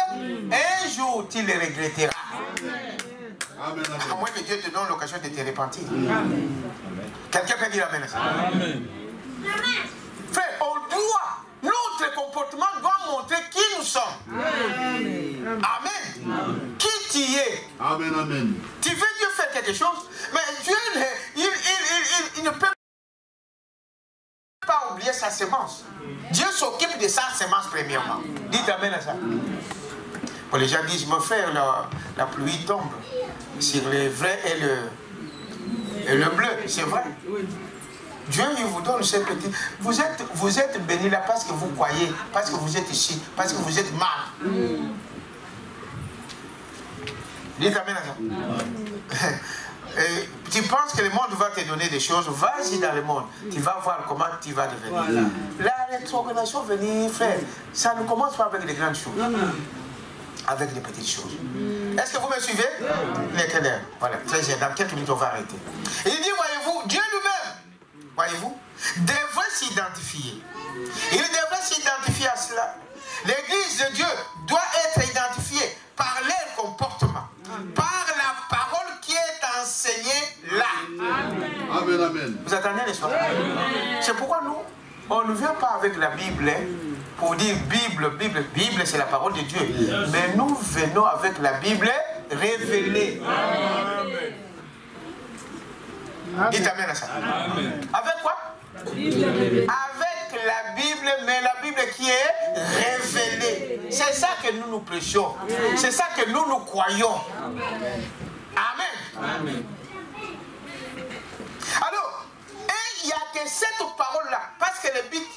Un jour, tu le regretteras. Amen. À moins que Dieu te donne l'occasion de te repentir. Quelqu'un peut dire amen à ça. Amen. Frère, notre comportement doit montrer qui nous sommes. Amen. Amen. Qui tu es. Amen, amen. Tu veux Dieu faire quelque chose, mais Dieu il ne peut pas oublier sa semence. Dieu s'occupe de sa semence premièrement. Dites amen à ça. Bon, les gens disent, mon frère, la pluie tombe sur le vrai et le bleu. C'est vrai. Dieu, il vous donne ces petits. Vous êtes bénis là parce que vous croyez, parce que vous êtes ici, parce que vous êtes mal. Dites amen à ça. Et tu penses que le monde va te donner des choses, vas-y dans le monde. Tu vas voir comment tu vas devenir. Voilà. La rétrogradation venir, frère, ça ne commence pas avec les grandes choses. Avec les petites choses. Est-ce que vous me suivez? Voilà, très bien. Dans quelques minutes, on va arrêter. Et il dit, voyez-vous, Dieu lui-même, voyez-vous, devrait s'identifier. Il devrait s'identifier à cela. L'Église de Dieu doit être identifiée par leur comportement, par la parole qui est enseignée là. Amen, amen. Vous attendez, n'est-ce pas? C'est pourquoi nous, on ne vient pas avec la Bible pour dire Bible, c'est la parole de Dieu. Mais nous venons avec la Bible révélée. Amen. Dites amen à ça. Amen. Avec quoi? Avec la Bible, mais la Bible qui est révélée. C'est ça que nous nous prêchons. C'est ça que nous nous croyons. Amen. Amen. Alors, il n'y a que cette parole-là. Parce que le but,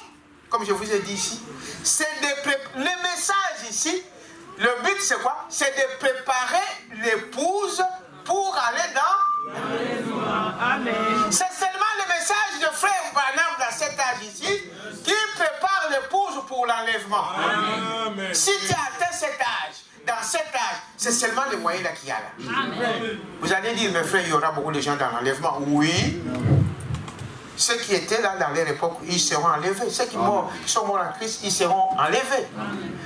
comme je vous ai dit ici, c'est de le message ici, Le but, c'est quoi? C'est de préparer l'épouse pour aller dans l'enlèvement. Amen. C'est seulement le message de frère Branham dans cet âge ici qui prépare l'épouse pour l'enlèvement. Amen. Si tu as atteint cet âge, dans cet âge, c'est seulement les moyens là qu'il y a là. Amen. Vous allez dire, mes frères, il y aura beaucoup de gens dans l'enlèvement. Oui. Ceux qui étaient là dans leur époque, ils seront enlevés. Ceux qui sont morts en Christ, ils seront enlevés.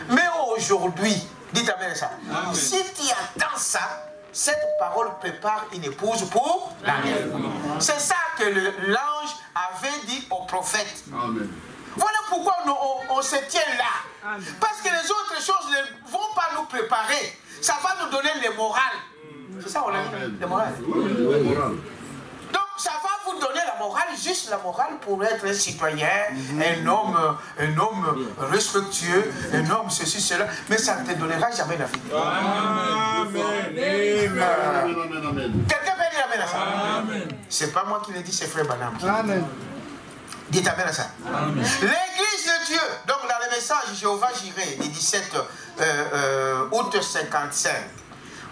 Mais aujourd'hui, dites Amen ça. Si tu attends ça, cette parole prépare une épouse pour l'enlèvement. C'est ça que l'ange avait dit au prophète. Amen. Voilà pourquoi on se tient là. Parce que les autres choses ne vont pas nous préparer. Ça va nous donner le moral. C'est ça, on a dit, le moral. Donc, ça va vous donner la morale, juste la morale pour être un citoyen, un homme respectueux, un homme ceci, cela. Mais ça ne te donnera jamais la vie. Amen. Quelqu'un peut dire Amen à ça? Amen. C'est pas moi qui l'ai dit, c'est frère Branham. Amen. Dites Amen à ça. L'église de Dieu, donc dans le message Jéhovah Jireh, du 17 août 55,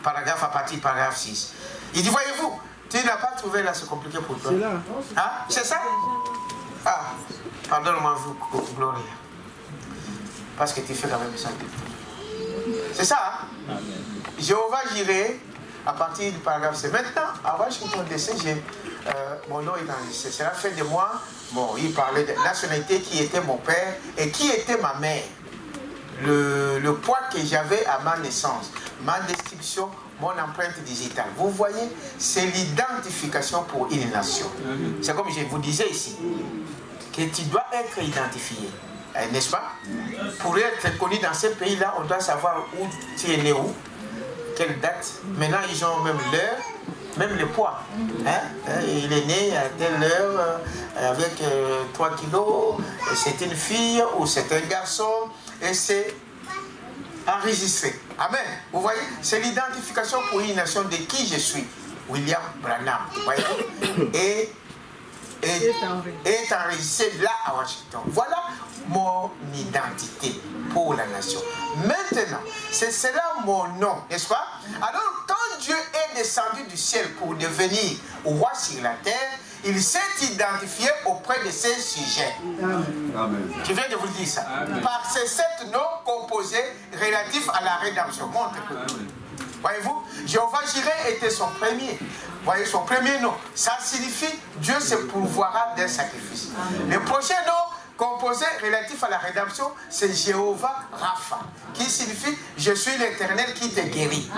paragraphe à partir du paragraphe 6. Il dit, voyez-vous, tu n'as pas trouvé là, c'est compliqué pour toi. C'est là. Hein? C'est ça? Ah, pardonne-moi, vous, Gloria. Parce que tu fais quand même ça. C'est ça, hein? Jéhovah Jireh, à partir du paragraphe 7. Maintenant, avant que je fasse mon décès, mon nom est enregistré. Cela fait de moi, bon, il parlait de nationalité qui était mon père et qui était ma mère. Le poids que j'avais à ma naissance, ma description, mon empreinte digitale. Vous voyez, c'est l'identification pour une nation. C'est comme je vous disais ici, que tu dois être identifié. N'est-ce pas? Pour être connu dans ce pays-là, on doit savoir où tu es né, où, quelle date. Maintenant, ils ont même l'heure, même le poids. Il est né à telle heure avec 3 kilos, c'est une fille ou c'est un garçon, et c'est enregistré. Amen. Vous voyez, c'est l'identification pour une nation de qui je suis. William Branham. Voyez-vous? Et est enregistré là à Washington. Voilà mon identité pour la nation. Maintenant, c'est cela mon nom, n'est-ce pas? Alors, quand Dieu est descendu du ciel pour devenir roi sur la terre, il s'est identifié auprès de ses sujets. Amen. Je viens de vous dire ça. Par ces 7 noms composés relatifs à la rédemption. Voyez-vous, Jéhovah Jireh était son premier. Voyez son premier nom. Ça signifie Dieu se pourvoira d'un sacrifice. Le prochain nom composé relatif à la rédemption, c'est Jéhovah Rapha, qui signifie je suis l'Éternel qui te guérit.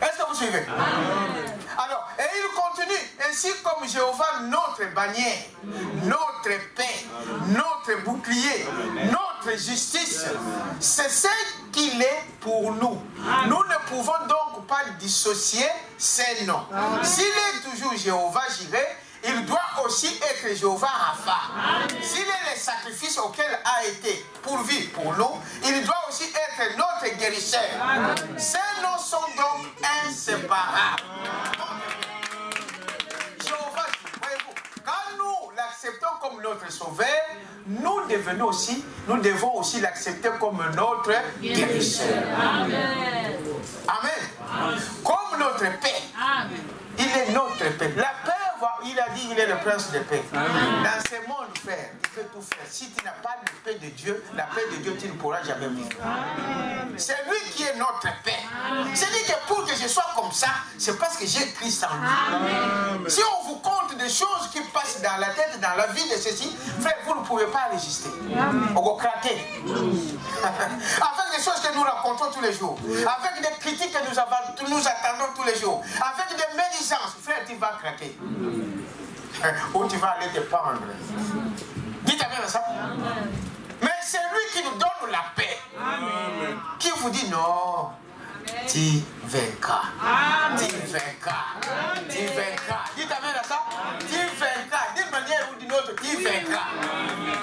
Est-ce que vous suivez? Alors, et il continue, ainsi comme Jéhovah, notre bannière, notre paix, notre bouclier, notre justice, c'est ce qu'il est pour nous. Nous ne pouvons donc pas dissocier ces noms. S'il est toujours Jéhovah Jireh, il doit aussi être Jéhovah Rapha. S'il est le sacrifice auquel a été pourvu pour nous, il doit aussi être notre guérisseur. Ces noms sont donc inséparables. Jéhovah, voyez-vous, quand nous l'acceptons comme notre sauveur, nous devons aussi l'accepter comme notre guérisseur. Amen. Amen. Comme notre paix. Il est notre paix. La paix, il a dit, il est le prince de paix. Dans ce monde, frère, tu peux tout faire. Si tu n'as pas la paix de Dieu, tu ne pourras jamais vivre. C'est lui qui est notre paix. C'est-à-dire que pour que je sois comme ça, c'est parce que j'ai Christ en lui. Si on vous compte des choses qui passent dans la tête, dans la vie de ceci, frère, vous ne pouvez pas résister. On va craquer. Avec des choses que nous rencontrons tous les jours, avec des critiques que nous attendons tous les jours, avec des médisances, frère, tu vas craquer. Ou tu vas aller te pendre. Dites Amen à ça. Mais c'est lui qui nous donne la paix. Amen. Qui vous dit non, tu vaincras. Tu vaincras. Tu vaincras. Dites Amen à ça. Tu vaincras. D'une manière ou d'une autre, tu vaincras.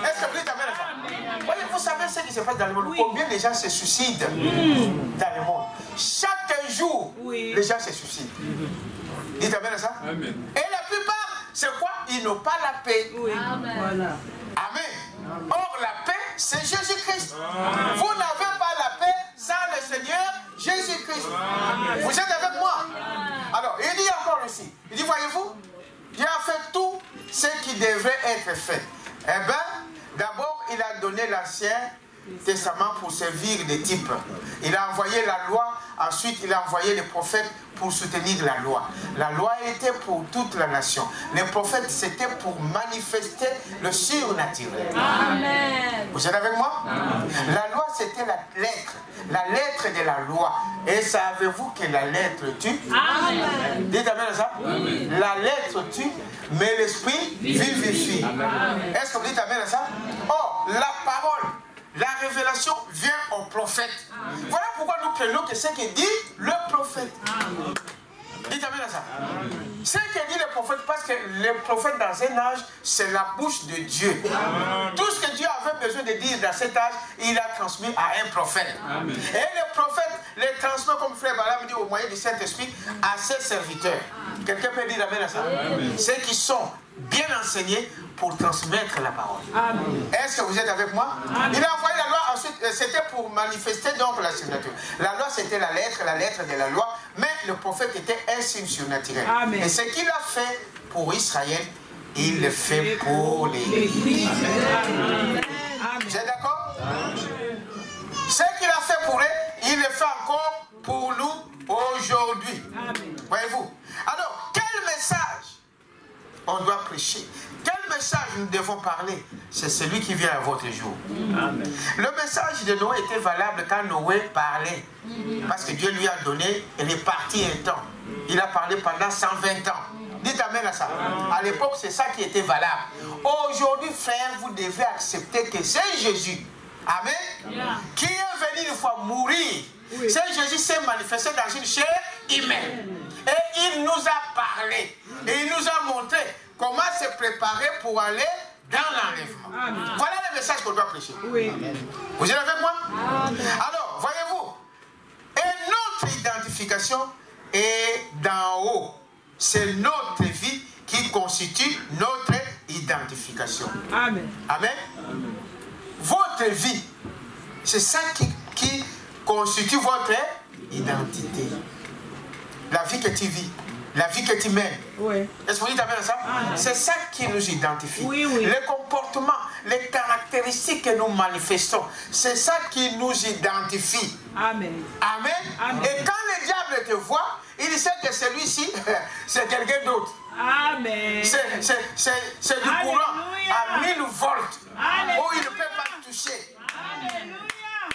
Est-ce que vous dites Amen à ça? Voyez, vous savez ce qui se passe dans le monde. Combien de gens se suicident dans le monde? Chaque jour, les gens se suicident. Dites Amen à ça. Amen. Et la plupart, c'est quoi? Ils n'ont pas la paix. Amen. Voilà. Amen. Or, la paix, c'est Jésus-Christ. Vous n'avez pas la paix sans le Seigneur Jésus-Christ. Vous êtes avec moi? Alors, il dit encore ici, il dit, voyez-vous, Dieu a fait tout ce qui devait être fait. Eh bien, d'abord, il a donné l'Ancien Testament pour servir de type. Il a envoyé la loi, ensuite il a envoyé les prophètes pour soutenir la loi. La loi était pour toute la nation. Les prophètes, c'était pour manifester le surnaturel. Amen. Vous êtes avec moi? La loi, c'était la lettre de la loi. Et savez-vous que la lettre tue? Amen. Dites amen à ça? Oui. La lettre tue, mais l'esprit vivifie. Est-ce que vous dites amen à ça? Oh, la parole, la révélation vient au prophète. Voilà pourquoi nous prenons que ce que dit le prophète. Dites amen à ça. Ce que dit le prophète, parce que le prophète dans un âge, c'est la bouche de Dieu. Tout ce que Dieu avait besoin de dire dans cet âge, il a transmis à un prophète. Et le prophète les transmet, comme frère Balaam dit, au moyen du Saint-Esprit, à ses serviteurs. Quelqu'un peut dire amen à ça? Ceux qui sont bien enseignés pour transmettre la parole. Est-ce que vous êtes avec moi? Il a envoyé la loi, ensuite c'était pour manifester donc la surnature. La loi c'était la lettre de la loi, mais le prophète était un signe surnaturel. Et ce qu'il a fait pour Israël, il le fait pour l'Église. Vous êtes d'accord? Ce qu'il a fait pour eux, il le fait encore pour nous aujourd'hui. Voyez-vous? Alors, quel message on doit prêcher? Quel message nous devons parler? C'est celui qui vient à votre jour. Amen. Le message de Noé était valable quand Noé parlait. Parce que Dieu lui a donné, il est parti un temps. Il a parlé pendant 120 ans. Dites amen à ça. À l'époque, c'est ça qui était valable. Aujourd'hui, frère, vous devez accepter que c'est Jésus. Amen. Qui est venu une fois mourir. C'est Jésus s'est manifesté dans une chair humaine. Et il nous a parlé. Et il nous a montré comment se préparer pour aller dans l'enlèvement. Voilà le message qu'on doit prêcher. Vous êtes avec moi? Alors, voyez-vous, et notre identification est d'en haut. C'est notre vie qui constitue notre identification. Amen. Amen. Votre vie, c'est ça qui constitue votre identité. La vie que tu vis, la vie que tu mènes. Est-ce que vous dites amen à ça? C'est ça qui nous identifie. Les comportements, les caractéristiques que nous manifestons, c'est ça qui nous identifie. Amen. Amen. Et quand le diable te voit, il sait que celui-ci, c'est quelqu'un d'autre. Amen. C'est du courant à 1000 volts. Où il ne peut pas toucher. Alléluia.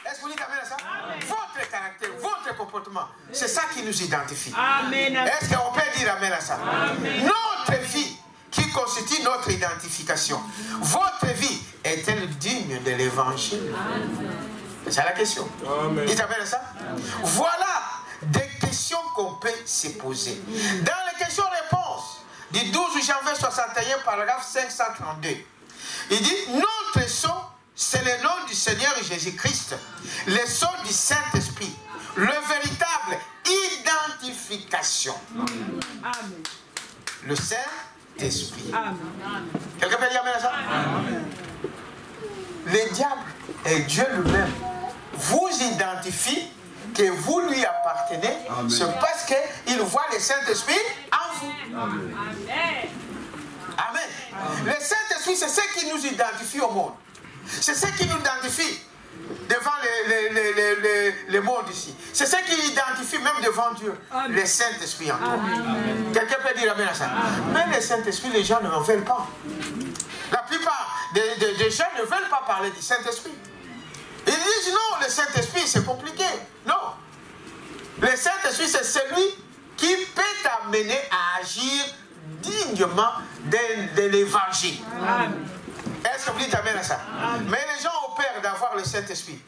Est-ce que vous dites amen à ça? Amen. Votre caractère, votre comportement, c'est ça qui nous identifie. Amen. Est-ce qu'on peut dire amen à ça? Amen. Notre vie qui constitue notre identification. Votre vie est-elle digne de l'évangile? C'est la question. Amen. Dites amen à ça? Amen. Voilà des questions qu'on peut se poser. Dans les questions-réponses du 12 janvier 61, paragraphe 532, il dit, notre sceau, c'est le nom du Seigneur Jésus-Christ, le sceau du Saint-Esprit, le véritable identification. Amen. Le Saint-Esprit. Quelqu'un peut dire amen à ça? Amen. Le diable et Dieu lui-même vous identifient que vous lui appartenez. C'est parce qu'il voit le Saint-Esprit en vous. Amen. Amen. Le Saint-Esprit, c'est ce qui nous identifie au monde. C'est ce qui nous identifie devant le monde ici. C'est ce qui identifie même devant Dieu. Amen. Le Saint-Esprit en toi. Quelqu'un peut dire amen à ça? Amen. Mais le Saint-Esprit, les gens ne en veulent pas. La plupart des gens ne veulent pas parler du Saint-Esprit. Ils disent non, le Saint-Esprit c'est compliqué. Non. Le Saint-Esprit c'est celui qui peut t'amener à agir dignement de l'évangile. Est-ce que vous dites amen à ça? Amen. Mais les gens ont peur d'avoir le Saint-Esprit.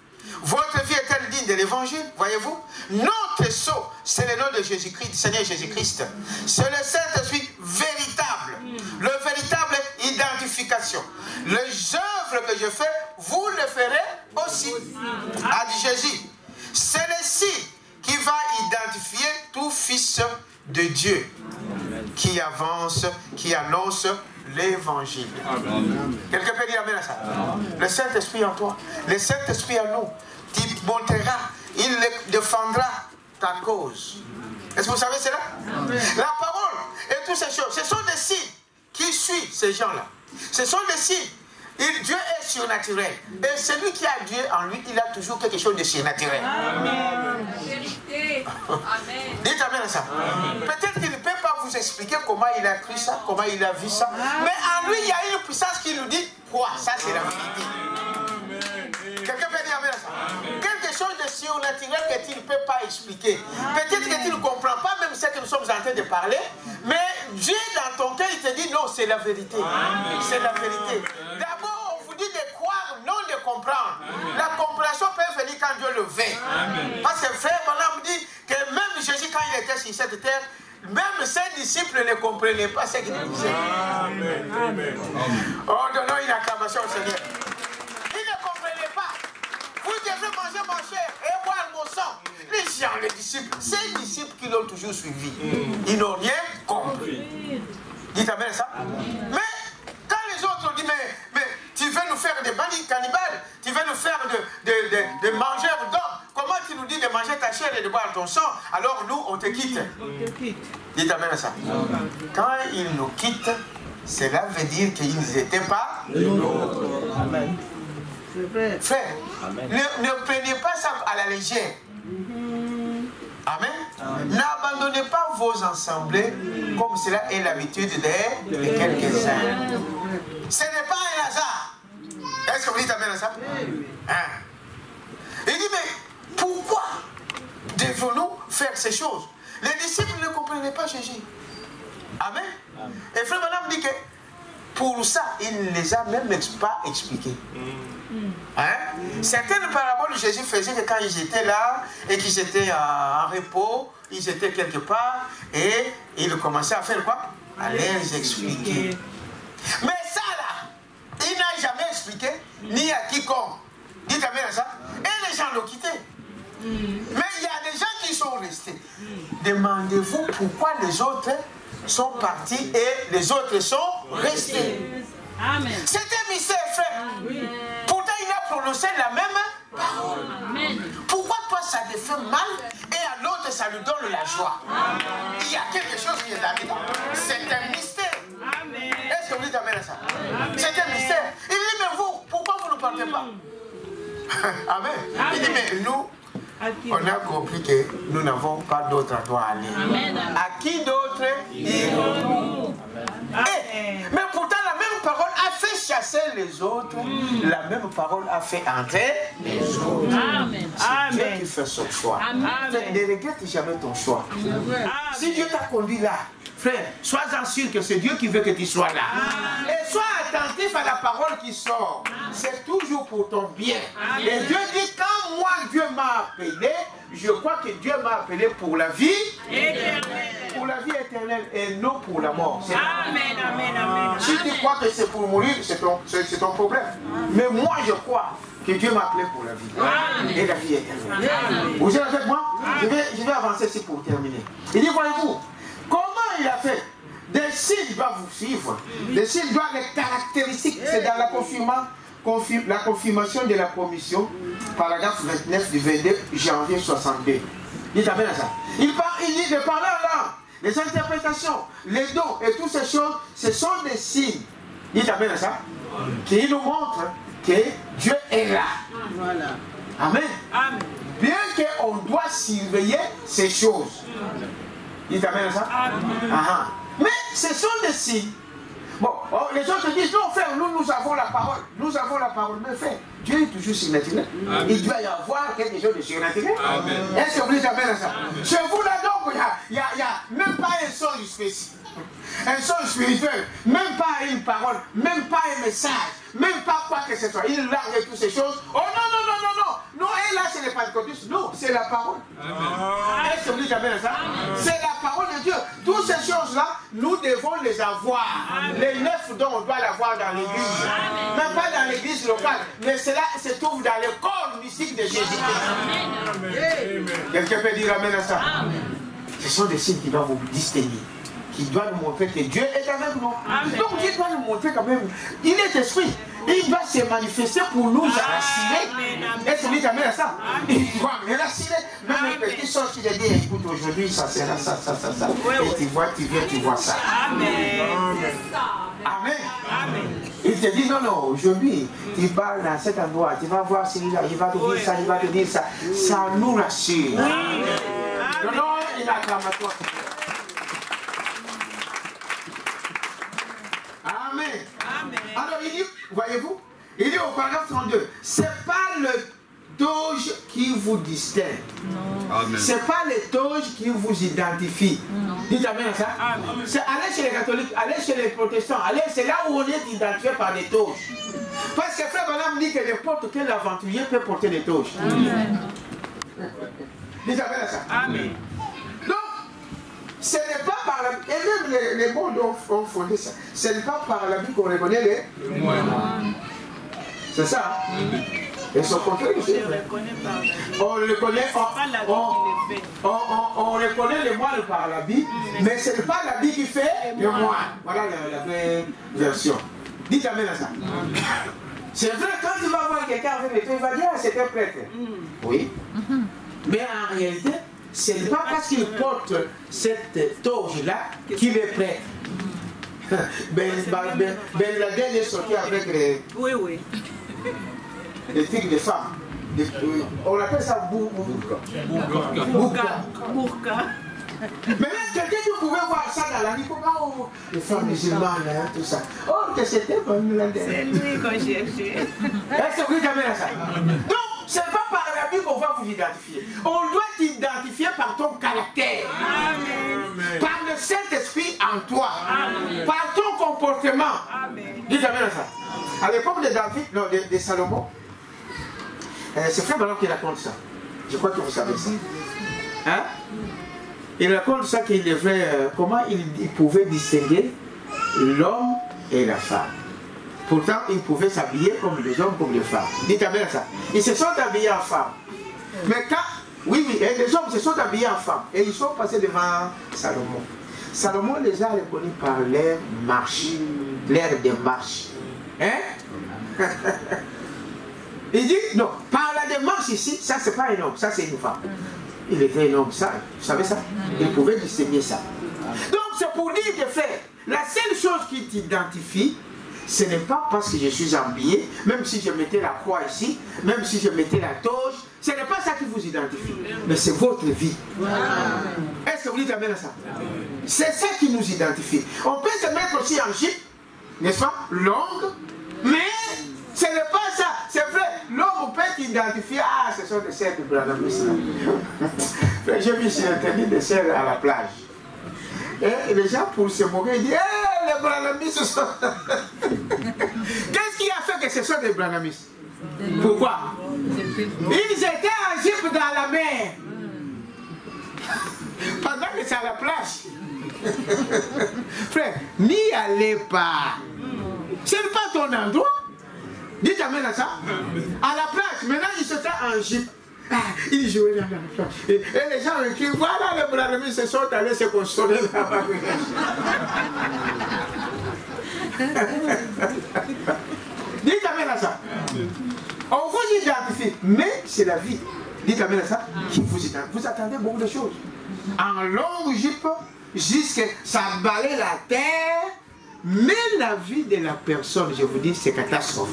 Votre vie est-elle digne de l'évangile? Voyez-vous? Notre sceau, c'est le nom de Jésus-Christ, Seigneur Jésus-Christ. C'est le Saint-Esprit véritable. Le véritable identification. Les œuvres que je fais, vous le ferez aussi. A dit Jésus. C'est le signe qui va identifier tout fils de Dieu qui avance, qui annonce l'évangile. Quelqu'un peut dire amen à ça? Amen. Le Saint-Esprit en toi, le Saint-Esprit en nous, tu montreras il défendra ta cause. Est-ce que vous savez cela? La parole et toutes ces choses, ce sont des signes qui suivent ces gens-là. Ce sont des signes. Dieu est surnaturel. Et celui qui a Dieu en lui, il a toujours quelque chose de surnaturel. Amen. Vérité. Amen. Dites amen à ça. Peut-être qu'il ne peut pas vous expliquer comment il a cru ça, comment il a vu ça. Mais en lui, il y a une puissance qui nous dit quoi? Ça, c'est la vérité. Quelqu'un peut dire amen à ça. Quelque chose de surnaturel que tu ne peux pas expliquer. Peut-être que tu ne comprends pas même ce que nous sommes en train de parler. Mais Dieu, dans ton cœur, il te dit non, c'est la vérité. C'est la vérité. D'abord, on vous dit de croire, non de comprendre. La compréhension peut venir quand Dieu le veut. Parce que frère Branham dit que même Jésus, quand il était sur cette terre, même ses disciples ne comprenaient pas ce qu'il disait. Amen. Amen. Oh, donnons une acclamation au Seigneur. Ils ne comprenaient pas. Vous devez manger mon chair et boire mon sang. Les gens, les disciples, ces disciples qui l'ont toujours suivi, ils n'ont rien compris. Dites amen ça. Mais quand les autres ont dit, mais tu veux nous faire des bandits cannibales, tu veux nous faire de mangeurs d'hommes, comment tu nous dis de manger ta chair et de boire ton sang, alors nous on te quitte. Dites amen ça. Quand ils nous quittent, cela veut dire qu'ils n'étaient pas les nôtres. Amen. C'est vrai. Frère, ne prenez pas ça à la légère. Amen. N'abandonnez pas vos assemblées comme cela est l'habitude de quelques-uns. Ce n'est pas un hasard. Est-ce que vous dites amen à ça? Hein? Il dit, mais pourquoi devons-nous faire ces choses? Les disciples ne comprenaient pas Jésus. Amen. Et frère Madame dit que pour ça, il ne les a même pas expliqués. Hein? Certaines paraboles Jésus faisait que quand ils étaient là et qu'ils étaient en repos, ils étaient quelque part et il commençait à faire quoi? À les expliquer. Mais ça là, il n'a jamais expliqué ni à quiconque. Dites amen à ça. Et les gens l'ont quitté. Mais il y a des gens qui sont restés. Demandez-vous pourquoi les autres sont partis et les autres sont restés. Amen. C'est un mystère, frère. Pourtant, il a prononcé la même parole. Amen. Pourquoi toi, ça te fait mal et à l'autre, ça lui donne la joie? Il y a quelque chose qui est là-dedans. C'est un mystère. Est-ce que vous dites amen à ça? C'est un mystère. Il dit, mais vous, pourquoi vous ne partez pas? Amen. Il dit, mais nous, on a compris que nous n'avons pas d'autre endroit à aller. Amen. À qui d'autre irons-nous? Mais pourtant, la même parole a fait chasser les autres. La même parole a fait entrer les autres. Amen. C'est Dieu qui fait son choix. Amen. Ne regrette jamais ton choix. Si Dieu t'a conduit là, frère, sois-en sûr que c'est Dieu qui veut que tu sois là. Et sois attentif à la parole qui sort. C'est toujours pour ton bien. Et Dieu dit, quand moi Dieu m'a appelé, je crois que Dieu m'a appelé pour la vie éternelle. Pour la vie éternelle et non pour la mort. Amen, amen, amen. Si tu crois que c'est pour mourir, c'est ton problème. Mais moi je crois que Dieu m'a appelé pour la vie. Et la vie éternelle. Vous êtes avec moi? Je vais avancer ici pour terminer. Il dit, voyez-vous, comment il a fait? Des signes doivent vous suivre. Des signes doivent les caractéristiques. C'est dans la confirmation de la commission, paragraphe 29 du 22 janvier 62. Dites amen à ça. Il dit de parler en langue, les interprétations, les dons et toutes ces choses, ce sont des signes. Dites amen à ça. Qui nous montrent que Dieu est là. Voilà. Amen. Amen. Bien qu'on doit surveiller ces choses. Dites amen à ça. Amen. Mais ce sont des signes. Bon, les autres disent, non frère, nous avons la parole. Nous avons la parole. Mais frère, Dieu est toujours surnaturel. Il doit y avoir quelque chose de surnaturel. Est-ce que vous dites amen à ça? Chez vous là donc, il n'y a même pas un son spécial. Un son spirituel, même pas une parole, même pas un message, même pas quoi que ce soit. Il largue toutes ces choses. Oh non, non, non, non, non. Non, et là c'est les pentecôtistes. Non, c'est la parole. Est-ce que vous dites amen à ça? C'est la parole de Dieu. Toutes ces choses-là, nous devons les avoir. Les 9 dons, on doit l'avoir dans l'église. Même pas dans l'église locale, mais cela se trouve dans le corps mystique de Jésus-Christ. Quelqu'un peut dire amen à ça? Ce sont des signes qui doivent vous distinguer. qui doit nous montrer que Dieu est avec nous. Amen. Donc Dieu doit nous montrer quand même, il est esprit. Il va se manifester pour nous rassurer. Est-ce que vous dites amen à ça? Il va me rassurer. Même les petites choses qu'il a dit, écoute, aujourd'hui, ça sera ça. Et tu vois, tu viens, tu vois ça. Amen. Amen. Amen. Il te dit, non, aujourd'hui, tu parles dans cet endroit, tu vas voir celui-là, il va te dire ça, il va te dire ça. Ça nous rassure. Non, il acclame à toi. Amen. Amen. Alors il dit, voyez-vous, il dit au paragraphe 32, c'est pas le toge qui vous distingue. Amen. C'est pas les toges qui vous identifient. Dites amen à ça. C'est aller chez les catholiques, aller chez les protestants, c'est là où on est identifié par les toges. Parce que Frère Branham dit que n'importe quel aventurier peut porter des toges. Dites amen à ça. Amen. Donc, ce n'est pas par la... Et même les mondes ont fondé ça. Ce n'est pas par la vie qu'on reconnaît les moines. C'est ça. Et son contraire, c'est vrai. On le connaît, on reconnaît les moines par la vie, mais ce n'est pas la vie qui fait les moines. Voilà la vraie version. Dites amen à ça. C'est vrai, quand tu vas voir quelqu'un avec les toges, il va dire, ah, c'est un prêtre. Oui. Mais en réalité, ce n'est pas parce qu'il porte cette toge-là qu'il est prêtre. Ben Laden est sorti avec les trucs de femmes. On appelle ça burqa. Maintenant, quelqu'un qui pouvait voir ça dans la vie, comment les femmes musulmanes, hein, tout ça. Oh, que c'était Ben Laden. C'est lui qu'on cherchait. Est-ce que vous avez ça? Donc, ce n'est pas par la vie qu'on va vous identifier. On doit t'identifier par ton caractère. Amen. Par le Saint-Esprit en toi. Amen. Par ton comportement. Amen. Dites amen à ça. À l'époque de David, non, de Salomon, c'est Frère Branham qui raconte ça. Je crois que vous savez ça. Hein? Il raconte ça qu'il devait, comment il pouvait distinguer l'homme et la femme. Pourtant, ils pouvaient s'habiller comme les hommes, comme les femmes. Dites amen à ça. Ils se sont habillés en femmes. Mais quand, oui, et les hommes se sont habillés en femmes. Et ils sont passés devant Salomon. Salomon les a reconnus par leur marche, leur démarche. Hein? Il dit, non, par la démarche ici, ça c'est pas un homme, ça c'est une femme. Il était un homme, ça, vous savez ça? Il pouvait distinguer ça. Donc c'est pour dire que frère, la seule chose qui t'identifie, ce n'est pas parce que je suis habillé, même si je mettais la croix ici, même si je mettais la toge, ce n'est pas ça qui vous identifie, mais c'est votre vie. Est-ce que vous dites amen à ça? C'est ça qui nous identifie. On peut se mettre aussi en jupe, n'est-ce pas? Longue, mais ce n'est pas ça. C'est vrai, l'homme peut t'identifier, ah, ce sont des sœurs de Branham. J'ai vu sur Internet des sœurs à la plage. Et les gens, pour se moquer, ils disent, hey, les Branhamistes, ce sont... Qu'est-ce qui a fait que ce sont des Branhamistes? Pourquoi? Ils étaient en jupe dans la mer. Pendant que c'est à la plage. Frère, n'y allez pas. Ce n'est pas ton endroit. Dites amen à ça. À la plage, maintenant ils se sont en jupe. Ils jouaient dans la plage. Et les gens ont écrit, voilà les Branhamistes se sont allés se consoler là-bas. Dites amen à ça. On vous identifie, mais c'est la vie. Dites amen à ça. Qui vous identifie. Vous attendez beaucoup de choses. En longue jupe, jusqu'à ça balaye la terre. Mais la vie de la personne, je vous dis, c'est catastrophe.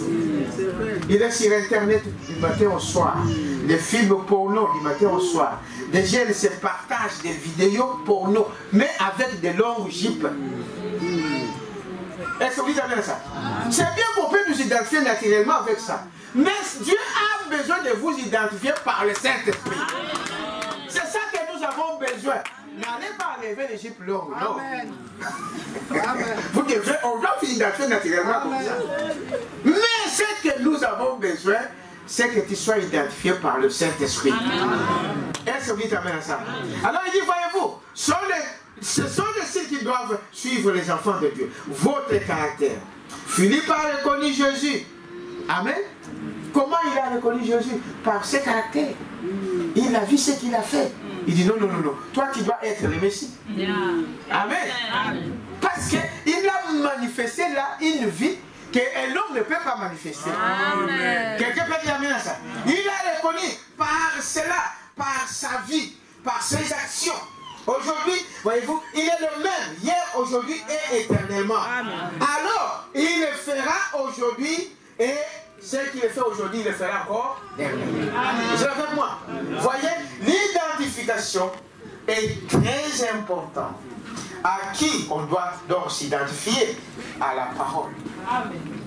Il est sur Internet du matin au soir. Des films porno du matin au soir. Des jeunes se partagent des vidéos porno, mais avec des longues jupes. Est-ce que vous dites amen à ça? C'est bien qu'on peut nous identifier naturellement avec ça. Mais Dieu a besoin de vous identifier par le Saint-Esprit. C'est ça que nous avons besoin. N'allez pas enlever les jupes longues, non. Vous devez, on doit vous identifier naturellement comme ça. Mais ce que nous avons besoin, c'est que tu sois identifié par le Saint-Esprit. Est-ce que vous dites amen à ça? Alors il dit, voyez-vous, ce sont les signes qui doivent suivre les enfants de Dieu. Votre caractère. Philippe a reconnu Jésus. Amen. Comment il a reconnu Jésus? Par ses caractères. Il a vu ce qu'il a fait. Il dit non, non, non, non. Toi, tu dois être le Messie. Amen. Parce qu'il a manifesté là une vie qu'un homme ne peut pas manifester. Quelqu'un peut dire amen à ça. Il a reconnu par cela, par sa vie, par ses actions. Aujourd'hui, voyez-vous, il est le même, hier, aujourd'hui et éternellement. Alors, il le fera aujourd'hui et ce qu'il fait aujourd'hui, il le fera encore dernièrement. Je le fais avec moi. Voyez, l'identification est très importante. À qui on doit donc s'identifier? À la parole.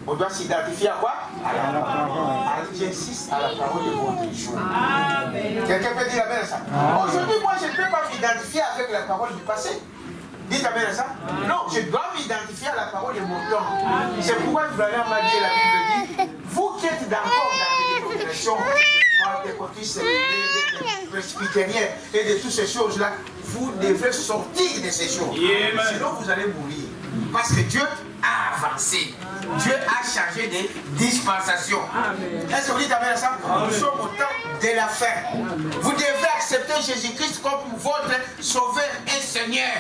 On doit s'identifier à quoi? À la parole. J'insiste à la parole de votre jour. Quelqu'un peut dire amen à ça? Aujourd'hui, moi, je ne peux pas m'identifier avec la parole du passé. Dites amen à ça? Non, je dois m'identifier à la parole de mon temps. C'est pourquoi Ibrahim m'a dit, la Bible dit, vous qui êtes d'accord dans les dénominations, des cotistes, des presbytériens et de toutes ces choses-là, vous devez sortir de ces choses. Sinon, vous allez mourir. Parce que Dieu a avancé. Dieu a changé de dispensation. Est-ce que vous dites amen à ça? Nous sommes au temps de la fin. Vous devez accepter Jésus-Christ comme votre sauveur et Seigneur.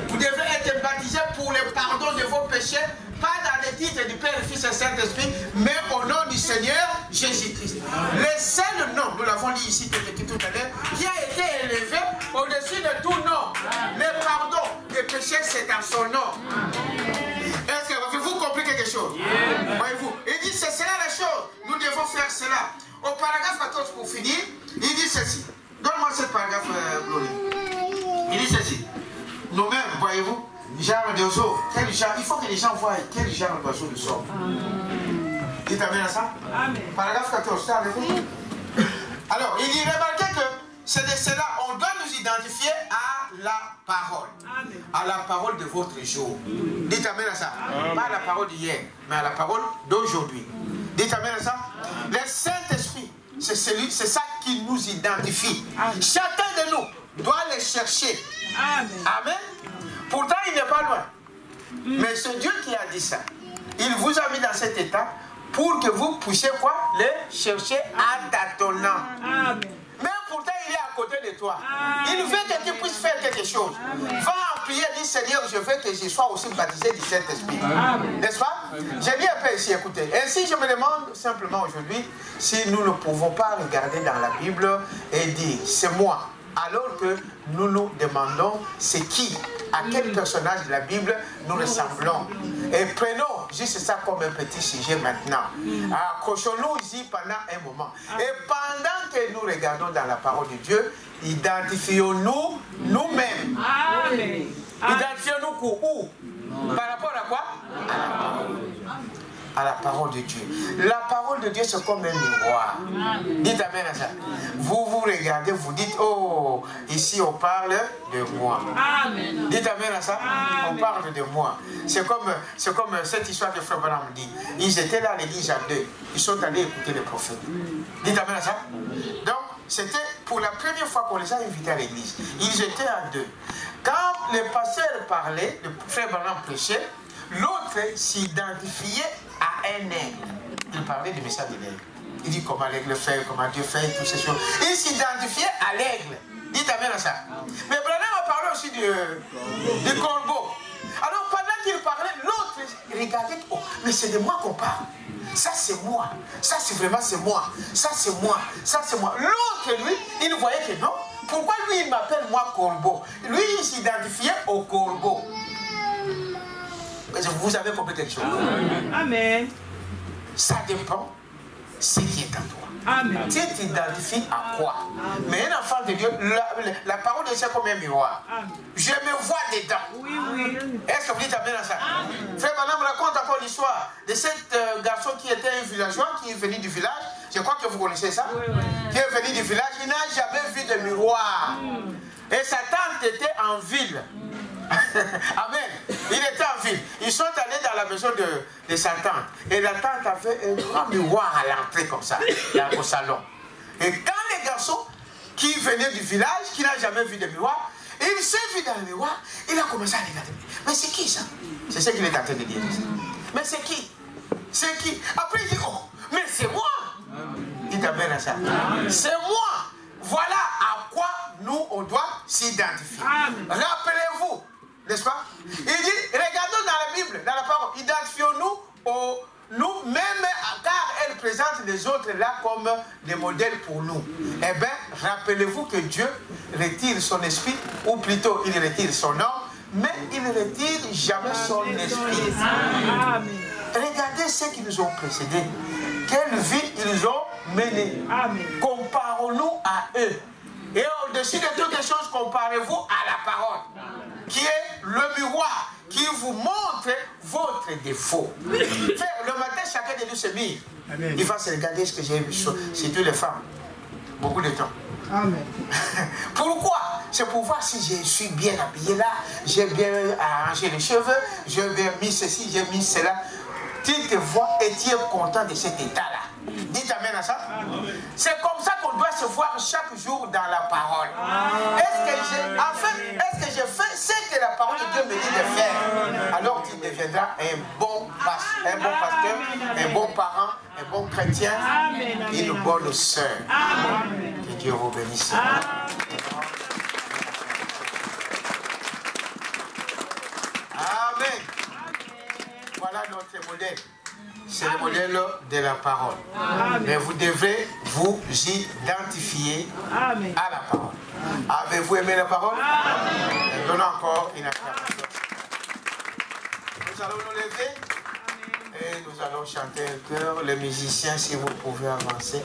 Vous devez être baptisé pour le pardon de vos péchés, pas dans le titre du Père, du Fils et Saint-Esprit, mais au nom du Seigneur Jésus-Christ. Le seul nom, nous l'avons dit ici tout à l'heure, qui a été élevé au-dessus de tout nom. Le pardon des péchés, c'est dans son nom. Est-ce que vous comprenez quelque chose? Voyez-vous, il dit c'est cela la chose, nous devons faire cela. Au paragraphe 14 pour finir, il dit ceci. Donne-moi ce paragraphe, Glory. Il dit ceci. Nous-mêmes, voyez-vous, genre d'oiseau, il faut que les gens voient quel genre d'oiseau nous sommes. Dites amen à ça? Paragraphe 14, ça avec vous? Alors, il dit, remarquez que c'est de cela, on doit nous identifier à la parole. À la parole de votre jour. Dites amen à ça. Pas à la parole d'hier, mais à la parole d'aujourd'hui. Dites amen à ça. Le Saint-Esprit, c'est ça qui nous identifie. Chacun de nous doit le chercher. Amen. Pourtant, il n'est pas loin. Mais c'est Dieu qui a dit ça. Il vous a mis dans cet état pour que vous puissiez quoi? Le chercher en tâtonnant. Mais pourtant, il est à côté de toi. Il veut que tu puisses faire quelque chose. Va en prier, dis Seigneur, je veux que je sois aussi baptisé du Saint-Esprit. N'est-ce pas? J'ai dit un peu ici, écoutez. Ainsi, je me demande simplement aujourd'hui si nous ne pouvons pas regarder dans la Bible et dire, c'est moi. Alors que nous nous demandons, c'est qui? À quel personnage de la Bible nous ressemblons? Et prenons juste ça comme un petit sujet maintenant. Accrochons-nous ici pendant un moment. Et pendant que nous regardons dans la parole de Dieu, identifions-nous nous-mêmes. Identifions-nous où? Par rapport à quoi? À la parole. À la parole de Dieu. La parole de Dieu, c'est comme un miroir. Dites amen à ça. Vous vous regardez, vous dites, oh, ici on parle de moi. Dites amen à ça. On parle de moi. C'est comme cette histoire que Frère Branham dit. Ils étaient là à l'église à deux. Ils sont allés écouter les prophètes. Dites amen à ça. Donc, c'était pour la première fois qu'on les a invités à l'église. Ils étaient à deux. Quand le pasteur parlait, le Frère Branham prêchait, l'autre s'identifiait à un aigle. Il parlait du message de l'aigle. Il dit comment l'aigle fait, comment Dieu fait, toutes ces choses. Il s'identifiait à l'aigle. Dites amen à ça. Mais Branham a parlé aussi du corbeau. Alors pendant qu'il parlait, l'autre regardait, oh, mais c'est de moi qu'on parle. Ça c'est moi. Ça c'est vraiment c'est moi. Ça c'est moi. Ça c'est moi. L'autre, lui, il voyait que non. Pourquoi lui, il m'appelle moi corbeau? Lui, il s'identifiait au corbeau. Vous avez compris quelque chose? Amen. Ça dépend de ce qui est en toi. Amen. Tu t'identifies à quoi? Mais un enfant de Dieu, la parole de Dieu c'est comme un miroir. Amen. Je me vois dedans. Oui, oui. Est-ce que vous dites amen à ça? Amen. Frère Madame raconte encore l'histoire de cet garçon qui était un villageois, qui est venu du village. Je crois que vous connaissez ça. Oui, oui. Qui est venu du village, il n'a jamais vu de miroir. Et sa tante était en ville. Amen. Il était en ville. Ils sont allés dans la maison de sa tante. Et la tante avait un grand miroir à l'entrée comme ça, dans le salon. Et quand les garçons qui venaient du village, qui n'a jamais vu de miroir, il s'est vu dans le miroir, il a commencé à regarder. Mais c'est qui ça? C'est ce qu'il est en train de dire. Mais c'est qui? C'est qui? Après il dit, oh, mais c'est moi. Dites amen à ça. C'est moi. Voilà à quoi nous on doit s'identifier. Rappelez-vous, n'est-ce pas? Il dit, regardons dans la Bible, dans la parole, identifions-nous nous-mêmes, car elle présente les autres là comme des modèles pour nous. Eh bien, rappelez-vous que Dieu retire son esprit, ou plutôt il retire son âme, mais il ne retire jamais son esprit. Regardez ceux qui nous ont précédés. Quelle vie ils ont menée. Comparons-nous à eux. Et au-dessus de toutes les choses, comparez-vous à la parole, qui est le miroir, qui vous montre votre défaut. Le matin, chacun de nous se mire. Il va se regarder ce que j'ai vu, surtout les femmes. Beaucoup de temps. Amen. Pourquoi? C'est pour voir si je suis bien habillé là, j'ai bien arrangé les cheveux, j'ai bien mis ceci, j'ai mis cela. Tu te vois et tu es content de cet état-là. Dites amen à ça. C'est comme ça qu'on doit se voir chaque jour dans la parole. Est-ce que j'ai fait ce que la parole de Dieu me dit de faire? Alors tu deviendras un bon pasteur, un bon parent, un bon chrétien, une bonne sœur. Que Dieu vous bénisse. Amen. Voilà notre modèle. C'est le modèle de la parole. Mais vous devrez vous identifier à la parole. Avez-vous aimé la parole? Donnons encore une acclamation. Nous allons nous lever et nous allons chanter un chœur. Les musiciens, si vous pouvez avancer.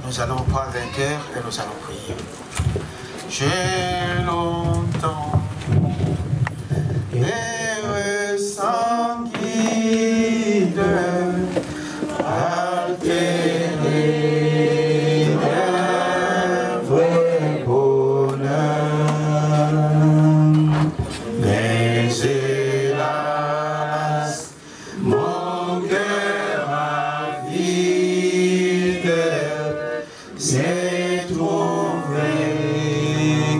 Nous allons prendre un cœur et nous allons prier. J'ai longtemps et ressenti altérer d'un vrai bonheur. Mais hélas, mon cœur avide s'est trouvé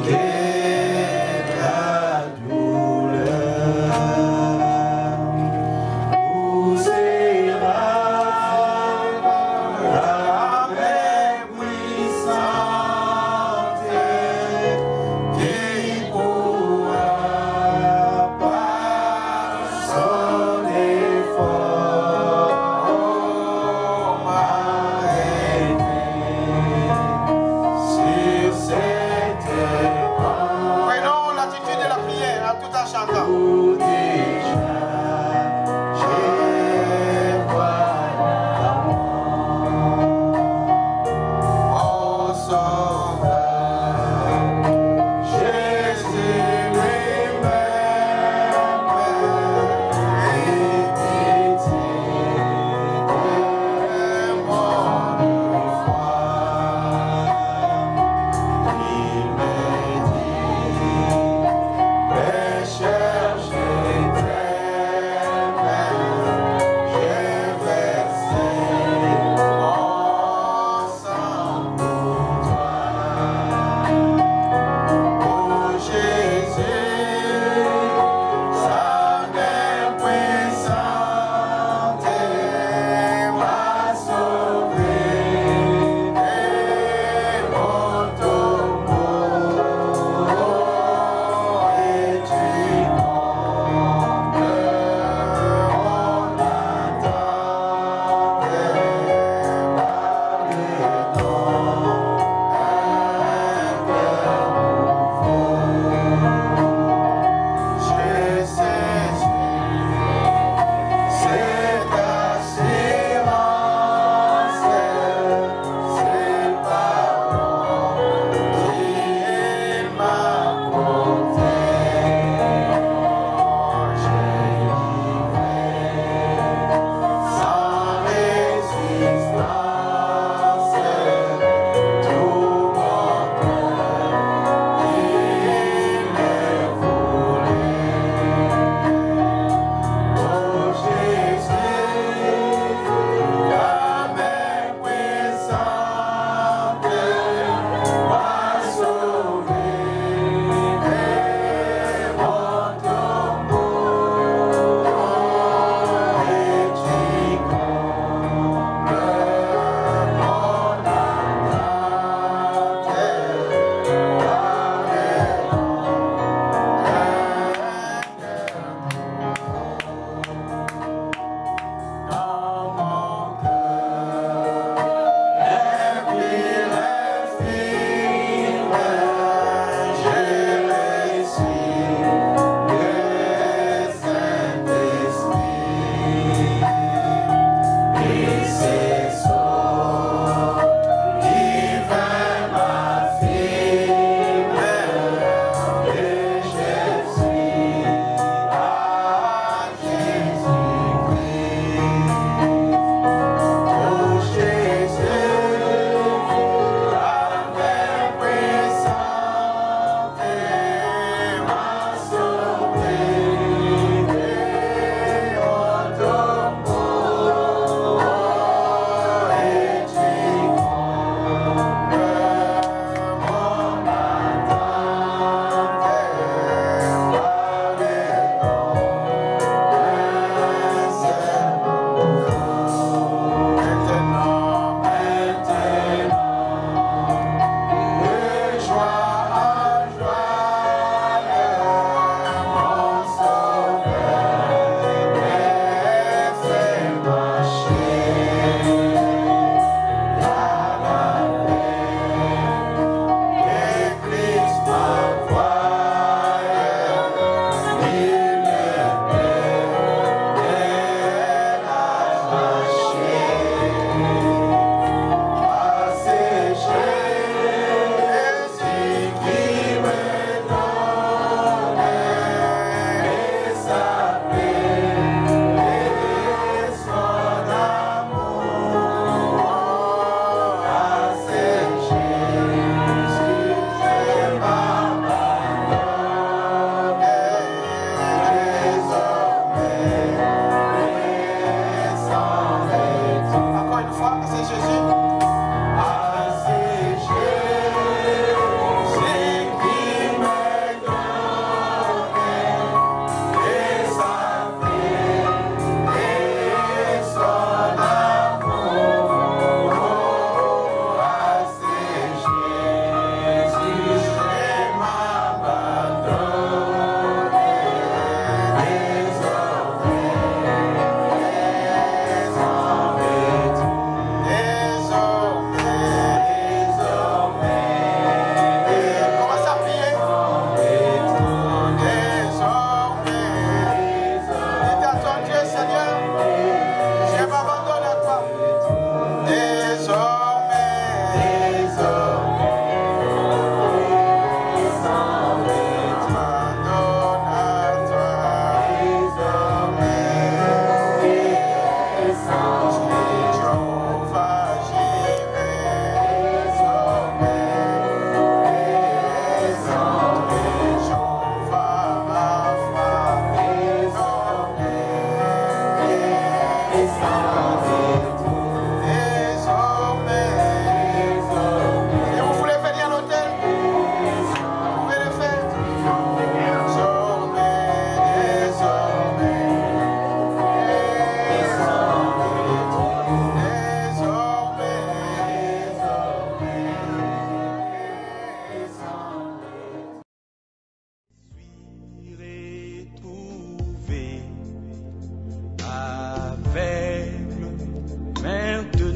qu'est la douleur. Cherche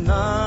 na